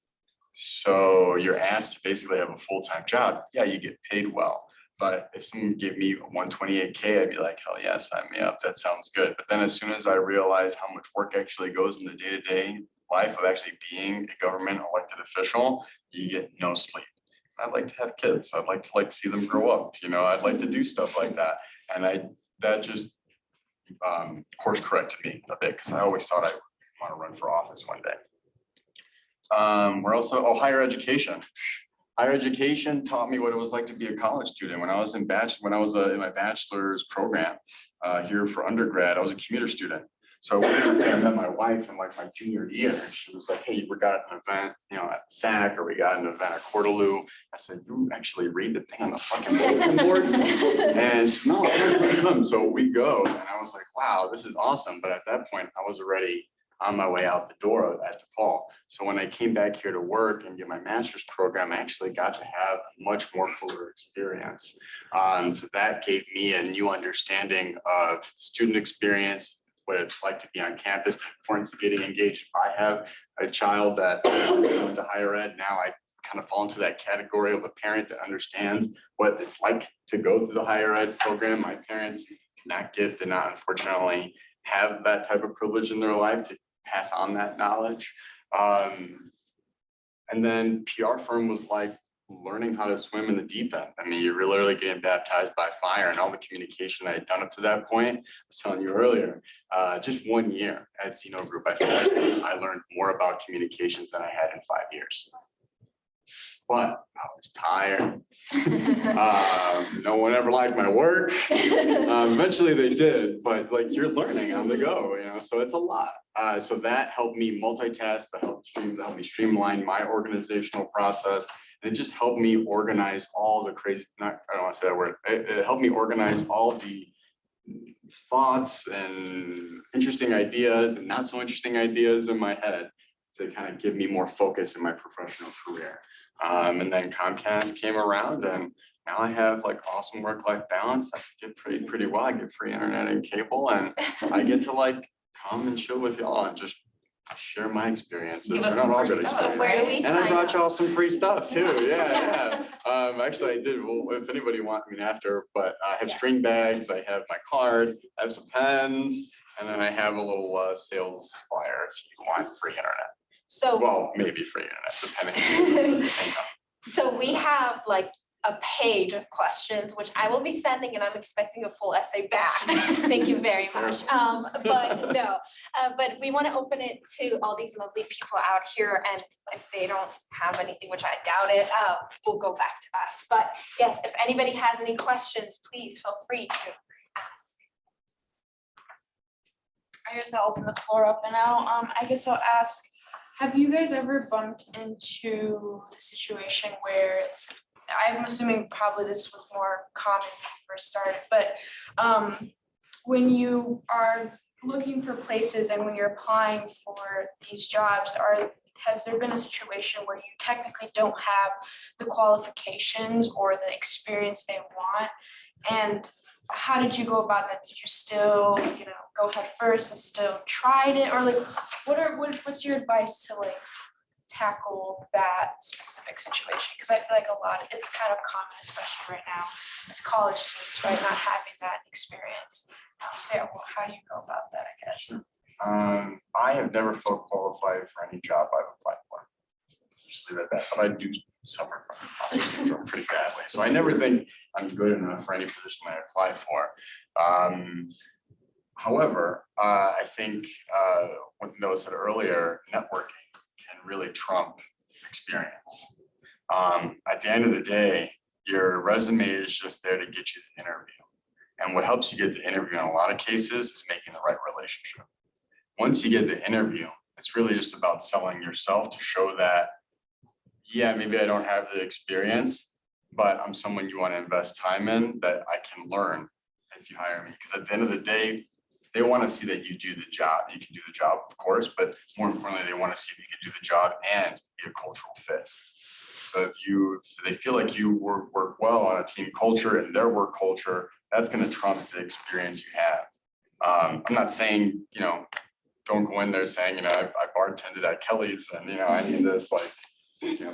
So you're asked to basically have a full-time job. Yeah, you get paid well, but if someone gave me 128K, I'd be like, hell yeah, sign me up. That sounds good. But then as soon as I realized how much work actually goes in the day-to-day life of actually being a government elected official, you get no sleep. I'd like to have kids. I'd like to see them grow up. I'd like to do stuff like that. And that just course corrected me a bit, because I always thought I want to run for office one day. We're also, higher education. Higher education taught me what it was like to be a college student. When I was in my bachelor's program here for undergrad, I was a commuter student. So I met my wife in like my junior year. She was like, hey, we got an event, at SAC, or we got an event at Cordeloo. I said, you actually read the thing on the fucking bulletin boards? And no, I don't come. So we go, and I was like, wow, this is awesome. But at that point, I was already on my way out the door at DePaul. So when I came back here to work and get my master's program, I actually got to have a much more fuller experience. So that gave me a new understanding of student experience, what it's like to be on campus, the importance of getting engaged. If I have a child that wants to go into higher ed, now I kind of fall into that category of a parent that understands what it's like to go through the higher ed program. My parents did not unfortunately have that type of privilege in their life to pass on that knowledge. And then PR firm was like learning how to swim in the deep end. I mean, you're literally getting baptized by fire, and all the communication I had done up to that point, I was telling you earlier, just 1 year at Zeno Group, I feel like I learned more about communications than I had in 5 years. But I was tired. No one ever liked my work. Eventually they did, but like, you're learning on the go, so it's a lot. So that helped me multitask, that helped me streamline my organizational process. And it just helped me organize all the crazy, I don't want to say that word. It helped me organize all the thoughts and interesting ideas and not so interesting ideas in my head to kind of give me more focus in my professional career. And then Comcast came around, and now I have like awesome work-life balance. I get pretty well. I get free internet and cable, and I get to like come and chill with y'all and just share my experiences. Give us They're some not all free good stuff, experiences. Where do we And I sign brought up? y'all some free stuff too. Yeah. Actually, I did. Well, if anybody wants me after, but I have string bags. I have my card. I have some pens, and then I have a little sales flyer if you want free internet. So, Well, maybe free internet, depending. so we have like a page of questions, which I will be sending, and I'm expecting a full essay back. Thank you very much. But no, but we want to open it to all these lovely people out here, and if they don't have anything, which I doubt it, we'll go back to us. But yes, if anybody has any questions, please feel free to ask. I guess I'll open the floor up now. I guess I'll ask, have you guys ever bumped into the situation where, I'm assuming probably this was more common when you first started, but when you are looking for places and when you're applying for these jobs, are has there been a situation where you technically don't have the qualifications or the experience they want? And how did you go about that? Did you still, go head first and still tried it? Or like, what's your advice to like tackle that specific situation? Because I feel like it's kind of common, especially right now, as college students, right, not having that experience. So yeah, well, how do you go about that, I guess? I have never felt qualified for any job I've applied for. Just leave it at that, but I do suffer from imposter syndrome pretty badly. So I never think I'm good enough for any position I apply for. However, I think what Noah said earlier, networking can really trump experience. At the end of the day, your resume is just there to get you the interview. And what helps you get the interview in a lot of cases is making the right relationship. Once you get the interview, it's really just about selling yourself to show that, yeah, maybe I don't have the experience, but I'm someone you want to invest time in, that I can learn if you hire me. Because at the end of the day, they want to see that you do the job. You can do the job, of course, but more importantly, they want to see if you can do the job and be a cultural fit. So if they feel like you work well on a team culture and their work culture, that's going to trump the experience you have. I'm not saying, don't go in there saying, I bartended at Kelly's and, I need this like,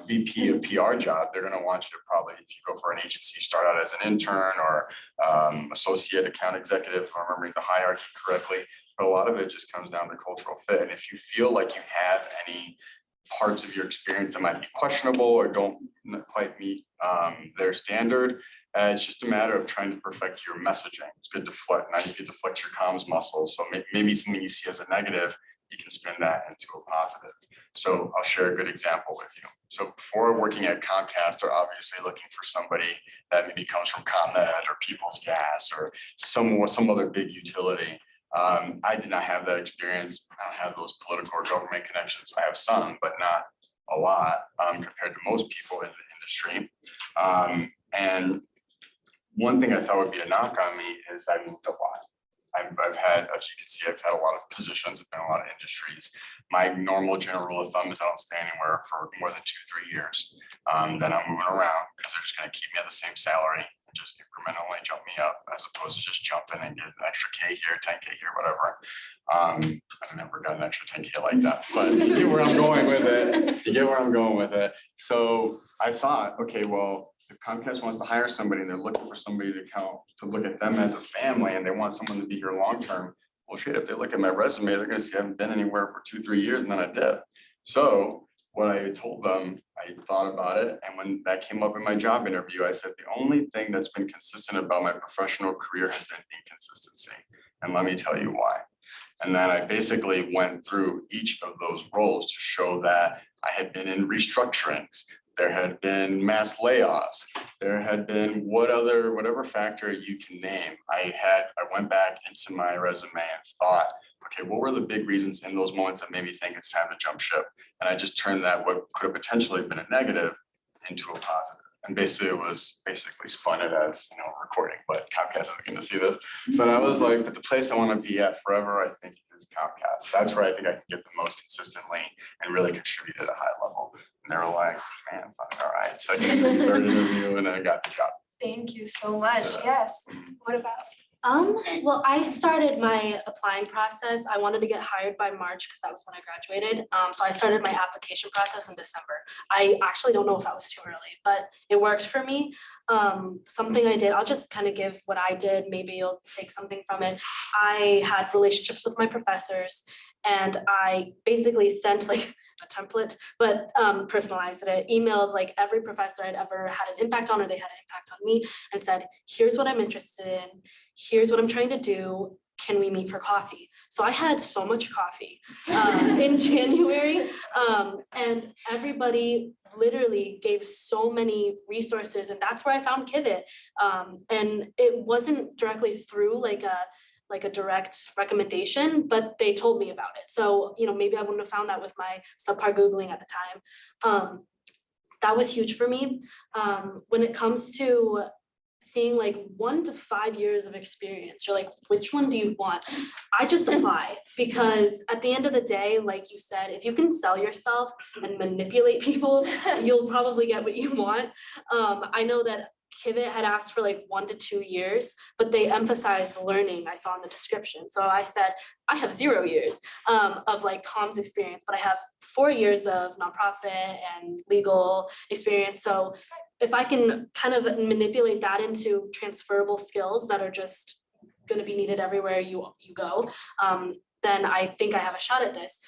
VP of PR job. They're going to want you to probably, if you go for an agency, start out as an intern or associate account executive, if I'm remembering the hierarchy correctly. But a lot of it just comes down to cultural fit. And if you feel like you have any parts of your experience that might be questionable or don't quite meet their standard, it's just a matter of trying to perfect your messaging. It's good to now you get to flex your comms muscles. So maybe something you see as a negative, you can spin that into a positive. So I'll share a good example with you. So before working at Comcast, they're obviously looking for somebody that maybe comes from ComEd or People's Gas or some other big utility. I did not have that experience. I don't have those political or government connections. I have some, but not a lot compared to most people in the industry. And one thing I thought would be a knock on me is I moved a lot. I've had, as you can see, I've had a lot of positions, I've been in a lot of industries. My normal general rule of thumb is I don't stay anywhere for more than 2-3 years. Then I'm moving around because they're just going to keep me at the same salary and just incrementally jump me up as opposed to just jumping and get an extra K here, 10K here, whatever. I never got an extra 10K like that, but you get where I'm going with it. You get where I'm going with it. So I thought, okay, well, if Comcast wants to hire somebody and they're looking for somebody to look at them as a family and they want someone to be here long-term, well, shit, if they look at my resume, they're gonna see I haven't been anywhere for 2-3 years and then I did. So what I told them, I thought about it. And when that came up in my job interview, I said, the only thing that's been consistent about my professional career has been inconsistency. And let me tell you why. And then I basically went through each of those roles to show that I had been in restructurings. There had been mass layoffs. There had been whatever factor you can name. I went back into my resume and thought, okay, what were the big reasons in those moments that made me think it's time to jump ship? And I just turned that what could have potentially been a negative into a positive. And basically it was spun it as, recording, but Comcast isn't going to see this. But I was like, but the place I want to be at forever, I think, is Comcast. That's where I think I can get the most consistently and really contribute at a high level. And they were like, man, fine, all right. Second interview, third interview, and then I got the job. Thank you so much. Yes. What about? Well, I started my applying process. I wanted to get hired by March because that was when I graduated. So I started my application process in December. I actually don't know if that was too early, but it worked for me. Something I did, I'll just kind of give what I did. Maybe you'll take something from it. I had relationships with my professors and I basically sent like a template, but personalized it, emails like every professor I'd ever had an impact on or they had an impact on me and said, here's what I'm interested in. Here's what I'm trying to do. Can we meet for coffee? So I had so much coffee in January and everybody literally gave so many resources and that's where I found Kivit. And it wasn't directly through like a direct recommendation, but they told me about it. So, maybe I wouldn't have found that with my subpar Googling at the time. That was huge for me. When it comes to seeing like 1 to 5 years of experience. You're like, which one do you want? I just apply because at the end of the day, like you said, if you can sell yourself and manipulate people, you'll probably get what you want. I know that Kivit had asked for like 1 to 2 years, but they emphasized learning. I saw in the description. So I said, I have 0 years of like comms experience, but I have 4 years of nonprofit and legal experience. So if I can kind of manipulate that into transferable skills that are just going to be needed everywhere you go, then I think I have a shot at this.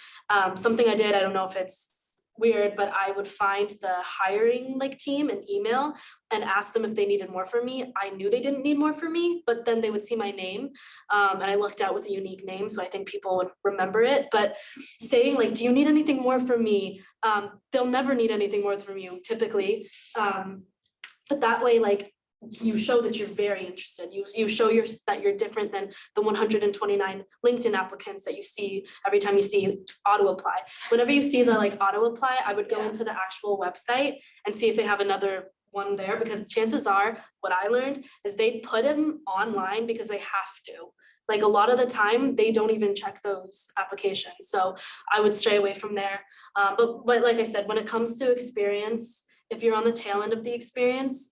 Something I did, I don't know if it's weird, but I would find the hiring like team an email and ask them if they needed more from me. I knew they didn't need more from me, but then they would see my name. And I looked out with a unique name, so I think people would remember it. But saying like, do you need anything more from me? They'll never need anything more from you typically. But that way, like, you show that you're very interested. You show that you're different than the 129 LinkedIn applicants that you see every time you see auto apply. Whenever you see the like auto apply, I would go into the actual website and see if they have another one there, because chances are what I learned is they put them online because they have to. Like a lot of the time, they don't even check those applications. So I would stray away from there. But like I said, when it comes to experience, if you're on the tail end of the experience,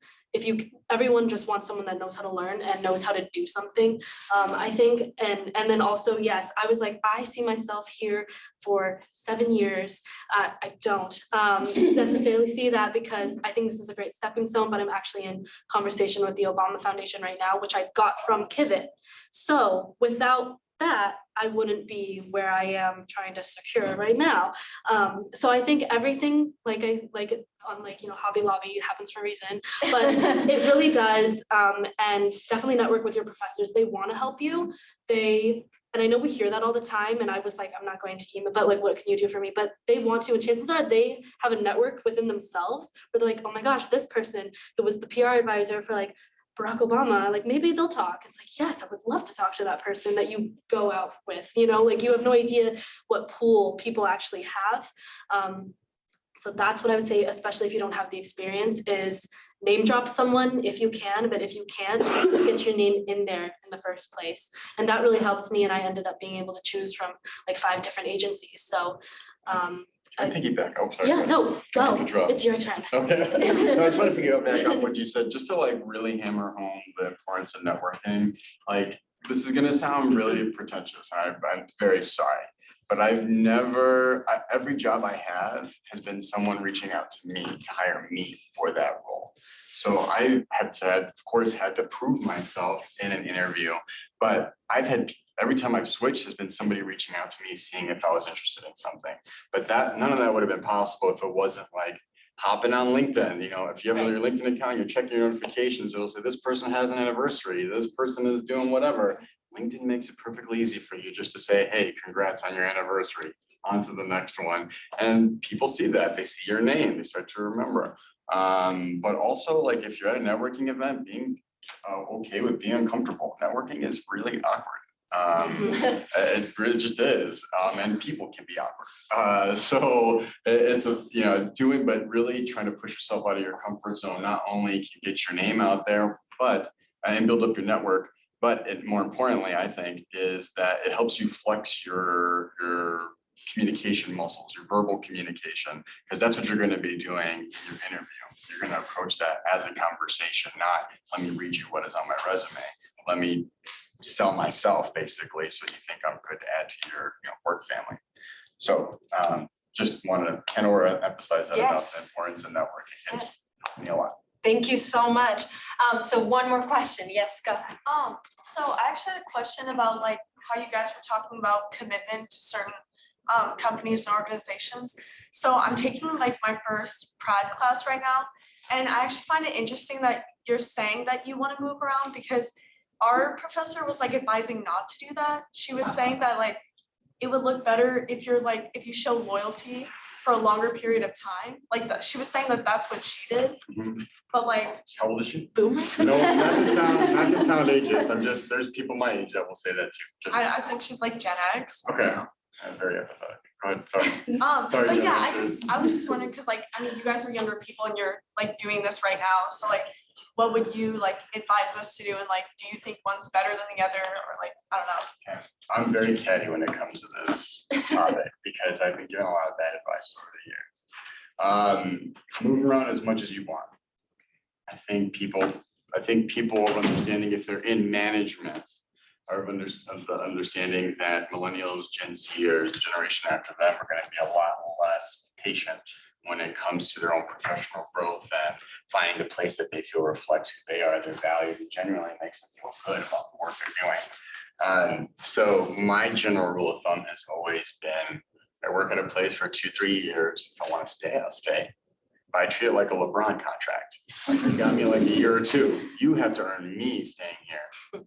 everyone just wants someone that knows how to learn and knows how to do something. I think, and then also, yes, I was like, I see myself here for 7 years. I don't necessarily see that, because I think this is a great stepping stone, but I'm actually in conversation with the Obama Foundation right now, which I got from Kivit. So without that, I wouldn't be where I am trying to secure right now. So I think everything, like on like, Hobby Lobby, happens for a reason, but it really does. And definitely network with your professors. They want to help you. And I know we hear that all the time, and I was like, I'm not going to email, but like, what can you do for me? But they want to, and chances are they have a network within themselves where they're like, oh my gosh, this person who was the PR advisor for like Barack Obama, like maybe they'll talk. It's like, yes, I would love to talk to that person that you go out with, like you have no idea what pool people actually have. So that's what I would say, especially if you don't have the experience, is name drop someone if you can, but if you can't, get your name in there in the first place. And that really helped me, and I ended up being able to choose from like 5 different agencies. So I piggyback. Oh, sorry. yeah, no, go. Interrupt. It's your turn. Okay. No, I just want to piggyback on what you said, just to like really hammer home the importance of networking. Like, this is gonna sound really pretentious. I'm very sorry, but every job I have has been someone reaching out to me to hire me for that role. So I had to prove myself in an interview, but every time I've switched has been somebody reaching out to me, seeing if I was interested in something. But none of that would have been possible if it wasn't like hopping on LinkedIn. If you have your LinkedIn account, you're checking your notifications, it'll say this person has an anniversary, this person is doing whatever. LinkedIn makes it perfectly easy for you just to say, hey, congrats on your anniversary, on to the next one. And people see that, they see your name, they start to remember. But also, like, if you're at a networking event, being okay with being uncomfortable. Networking is really awkward. It really just is, and people can be awkward. So it's but really trying to push yourself out of your comfort zone. Not only can you get your name out there, and build up your network, but more importantly, I think, is that it helps you flex your communication muscles, your verbal communication, because that's what you're going to be doing in your interview. You're going to approach that as a conversation, not let me read you what is on my resume. Let me sell myself, basically, so you think I'm good to add to your work family. So just want to emphasize that about the importance of networking. It's helped me a lot. Thank you so much. So one more question. Yes, go ahead. So I actually had a question about like how you guys were talking about commitment to certain companies and organizations. So I'm taking like my first Pride class right now, and I actually find it interesting that you're saying that you want to move around, because our professor was like advising not to do that. She was saying that like it would look better if if you show loyalty for a longer period of time. Like that, she was saying that that's what she did. But like, How old is she? Boomer. No, not to sound ageist. There's people my age that will say that too. I think she's like Gen X. Okay. Very empathetic. Go ahead, sorry. Sorry, But Jen, yeah, this I was just wondering, cause like, I mean, you guys are younger people and you're like doing this right now, so like, what would you like advise us to do, and like, do you think one's better than the other, or like, I don't know? I'm very catty when it comes to this topic because I've been given a lot of bad advice over the years. Move around as much as you want. I think people of understanding, if they're in management, are of the understanding that millennials, Gen Zers, the generation after them are gonna be a lot less patient when it comes to their own professional growth and finding the place that they feel reflects who they are, their values, and genuinely makes them feel good about the work they're doing. So my general rule of thumb has always been, I work at a place for 2-3 years. If I want to stay, I'll stay. But I treat it like a LeBron contract. Like, you got me like a year or two. You have to earn me staying here.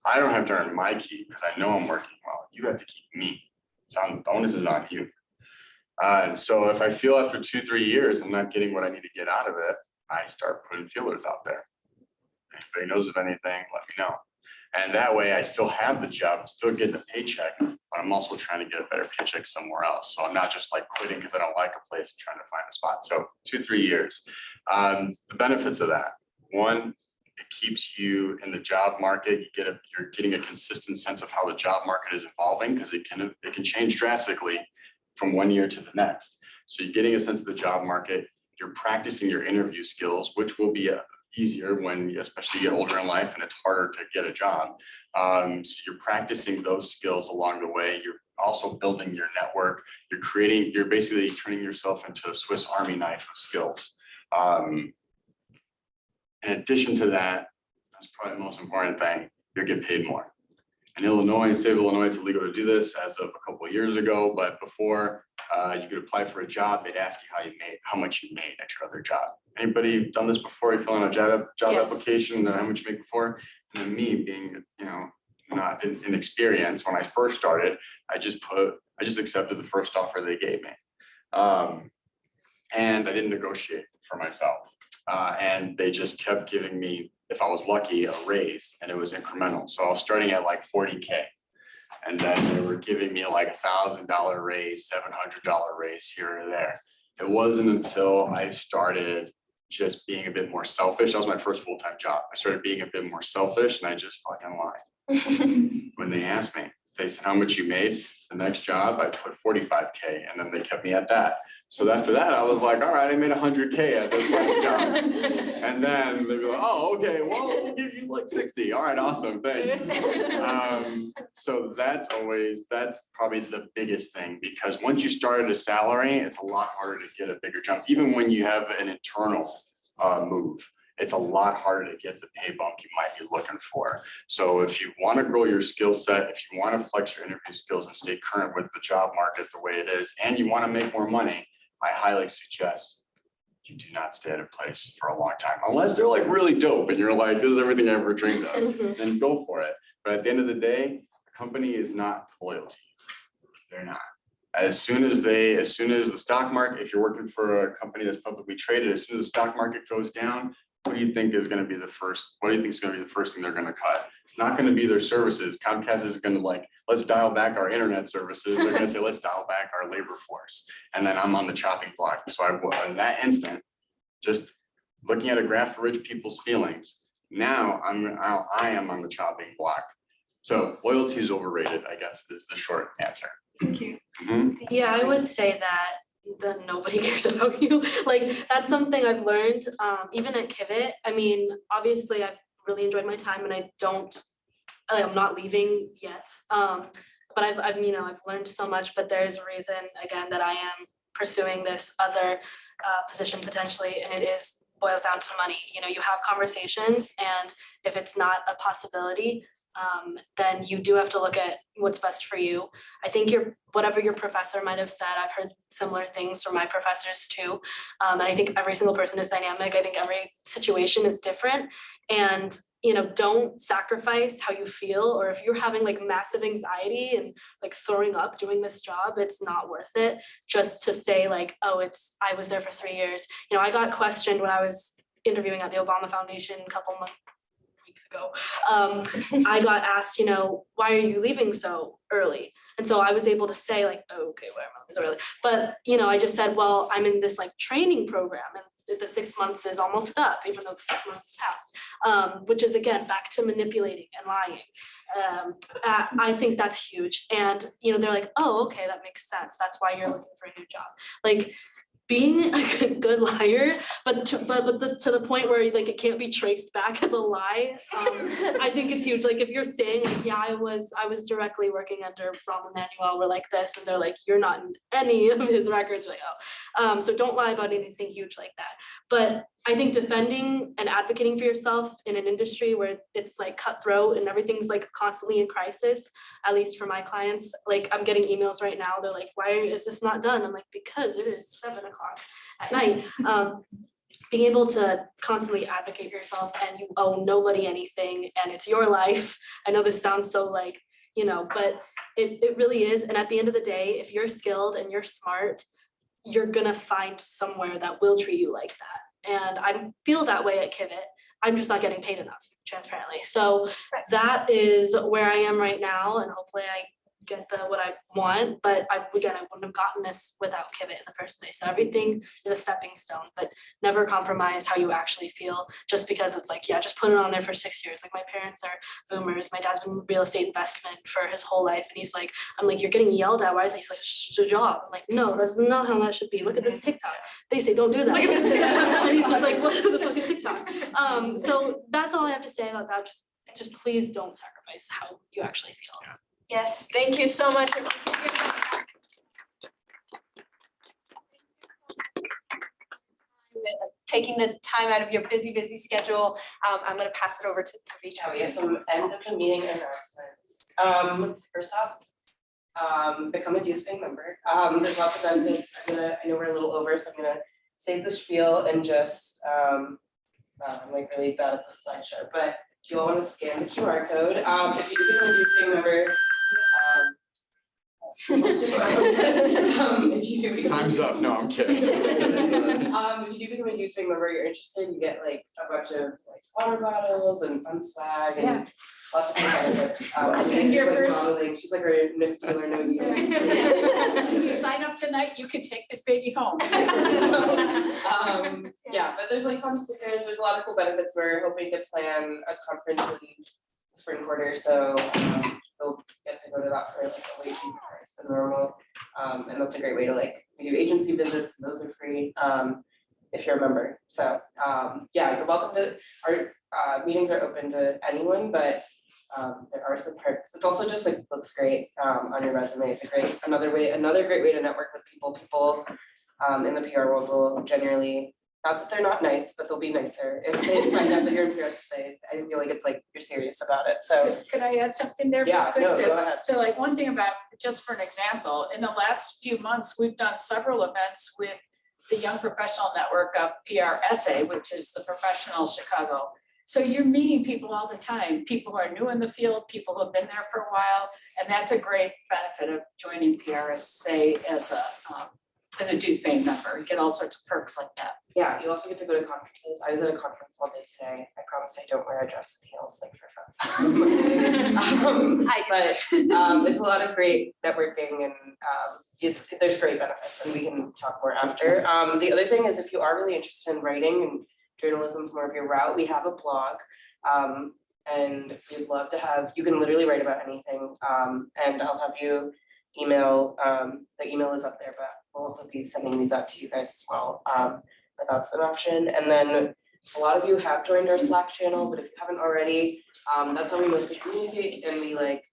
I don't have to earn my keep because I know I'm working well. You have to keep me. So the onus is on you. So if I feel after 2-3 years I'm not getting what I need to get out of it, I start putting feelers out there. If anybody knows of anything, let me know. And that way I still have the job, I'm still getting a paycheck, but I'm also trying to get a better paycheck somewhere else. So I'm not just like quitting because I don't like a place and trying to find a spot. So 2-3 years. The benefits of that: one, it keeps you in the job market. You're getting a consistent sense of how the job market is evolving, because it can change drastically from one year to the next. So you're getting a sense of the job market. You're practicing your interview skills, which will be easier when you especially get older in life and it's harder to get a job. So you're practicing those skills along the way. You're also building your network. You're basically turning yourself into a Swiss Army knife of skills. In addition to that, that's probably the most important thing, you'll get paid more. In Illinois, in the state of Illinois, it's illegal to do this as of a couple of years ago, but before you could apply for a job, they'd ask you how much you made at your other job. Anybody done this before? You fill in a job Yes. application, and how much you make before? And then me being, not inexperienced, when I first started, I just accepted the first offer they gave me. And I didn't negotiate for myself. And they just kept giving me, if I was lucky, a raise, and it was incremental. So I was starting at like 40K. And then they were giving me like $1,000 raise, $700 raise here or there. It wasn't until I started just being a bit more selfish. That was my first full-time job. I started being a bit more selfish, and I just fucking lied. When they asked me, they said, how much you made? The next job, I put 45K, and then they kept me at that. So after that, I was like, all right, I made 100K at this last job. And then they'd be like, oh, okay, well, we'll give you like 60. All right, awesome, thanks. So that's probably the biggest thing, because once you start at a salary, it's a lot harder to get a bigger jump. Even when you have an internal move, it's a lot harder to get the pay bump you might be looking for. So if you want to grow your skill set, if you want to flex your interview skills and stay current with the job market the way it is, and you want to make more money, I highly suggest you do not stay at a place for a long time, unless they're like really dope and you're like, this is everything I ever dreamed of, then go for it. But at the end of the day, the company is not loyal to you. They're not. As soon as the stock market, if you're working for a company that's publicly traded, as soon as the stock market goes down, what do you think is going to be the first? What do you think is going to be the first thing they're going to cut? It's not going to be their services. Comcast is going to like, let's dial back our internet services. They're going to say, let's dial back our labor force. And then I'm on the chopping block. So in that instant, just looking at a graph for rich people's feelings, now I am on the chopping block. So loyalty is overrated, I guess, is the short answer. Thank you. Yeah, I would say that nobody cares about you. Like, that's something I've learned, even at Kivit. I mean, obviously, I've really enjoyed my time, and I'm not leaving yet. But I've learned so much, but there is a reason, again, that I am pursuing this other position potentially, and it boils down to money. You have conversations, and if it's not a possibility, then you do have to look at what's best for you. I think whatever your professor might have said, I've heard similar things from my professors too. And I think every single person is dynamic. I think every situation is different, and don't sacrifice how you feel, or if you're having like massive anxiety and like throwing up doing this job, it's not worth it just to say like, oh, I was there for 3 years. I got questioned when I was interviewing at the Obama Foundation a couple weeks ago, I got asked, you know, why are you leaving so early? And so I was able to say like, oh, okay, whatever, it's early. But, you know, I just said, well, I'm in this like training program and the 6 months is almost up, even though the 6 months passed, which is again, back to manipulating and lying. I think that's huge. And, you know, they're like, oh, okay, that makes sense. That's why you're looking for a new job. Like, being a good liar, but to the point where like it can't be traced back as a lie, I think is huge. Like if you're saying like, yeah, I was directly working under Rahm Emanuel, we're like this, and they're like, you're not in any of his records, you're like, oh, so don't lie about anything huge like that. But I think defending and advocating for yourself in an industry where it's like cutthroat and everything's like constantly in crisis, at least for my clients, like I'm getting emails right now, they're like, why is this not done? I'm like, because it is 7 o'clock at night. Being able to constantly advocate for yourself and you owe nobody anything and it's your life. I know this sounds so like, you know, but it really is. And at the end of the day, if you're skilled and you're smart, you're gonna find somewhere that will treat you like that. And I feel that way at Kivit. I'm just not getting paid enough, transparently. So that is where I am right now, and hopefully I get what I want. But I wouldn't have gotten this without Kivit in the first place. So everything is a stepping stone, but never compromise how you actually feel just because it's like, yeah, just put it on there for 6 years. Like my parents are boomers. My dad's been in real estate investment for his whole life. And he's like, I'm like, you're getting yelled at. Why is that? He's like, it's a job. I'm like, no, that's not how that should be. Look at this TikTok. They say, don't do that. And he's just like, what the fuck is TikTok? So that's all I have to say about that. Just please don't sacrifice how you actually feel. Yeah. Yes, thank you so much. Taking the time out of your busy schedule. I'm gonna pass it over to each Yeah, of we you. have some end of the meeting announcements. First off, become a dues paying member. There's lots of benefits. I know we're a little over, so I'm gonna save the spiel and just, I'm like really bad at the slideshow, but do you all want to scan the QR code? If you do become a dues paying member, if you do become- Time's up. No, I'm kidding. If you do become a dues paying member, you're interested, you get like a bunch of like water bottles and fun swag and lots of benefits. Attend your like first- modeling. She's like our no dealer, no dealer. You sign up tonight, you can take this baby home. Yeah, but there's like fun stickers, there's a lot of cool benefits. We're hoping to plan a conference in the spring quarter, so you'll get to go to that for like a way cheaper price than normal. And that's a great way to like, we do agency visits, and those are free, if you're a member. So, yeah, you're welcome to, our meetings are open to anyone, but there are some perks. It's also just like looks great on your resume. It's a great, another great way to network with people. People in the PR world will generally, not that they're not nice, but they'll be nicer if they find out that you're in PR to say, I feel like it's like you're serious about it. So Could I add something there? yeah, Quick? no, go ahead. So like one thing about, just for an example, in the last few months, we've done several events with the Young Professional Network of PRSA, which is the Professional Chicago. So you're meeting people all the time, people who are new in the field, people who have been there for a while, and that's a great benefit of joining PRSA as a dues paying member. You get all sorts of perks like that. Yeah, you also get to go to conferences. I was at a conference all day today. I promise I don't wear a dress and heels like for fun. But it's a lot of great networking and there's great benefits and we can talk more after. The other thing is if you are really interested in writing and journalism is more of your route, we have a blog. And we'd love to have, you can literally write about anything. And I'll have you email, the email is up there, but we'll also be sending these out to you guys as well. But that's an option. And then a lot of you have joined our Slack channel, but if you haven't already, that's how we mostly communicate and we like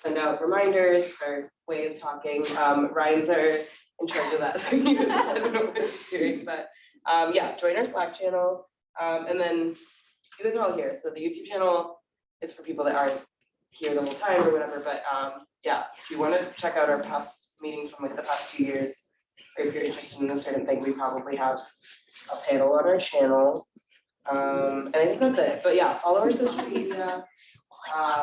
send out reminders. It's our way of talking. Ryan's in charge of that. So I don't know what he's doing, but yeah, join our Slack channel. And then you guys are all here. So the YouTube channel is for people that aren't here the whole time or whatever, but yeah, if you want to check out our past meetings from like the past 2 years, or if you're interested in a certain thing, we probably have a panel on our channel. And I think that's it, but yeah, follow our social media.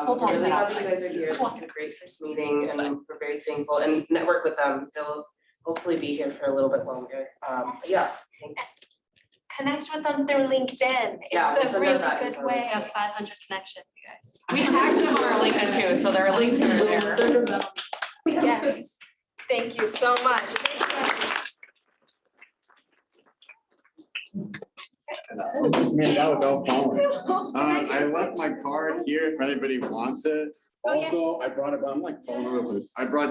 We're really happy you guys are here. This is a great first meeting and we're very thankful and network with them. They'll hopefully be here for a little bit longer. But yeah, thanks. connect with them through LinkedIn. Yeah, we'll It's a send really out that good info. We way. have 500 connections, you guys. We tagged them on our LinkedIn too, so their links are there. Yes, thank you so much. Made out without phone. I left my card here if anybody wants it. Oh, yes. Also, I brought it, but I'm like falling over this. I brought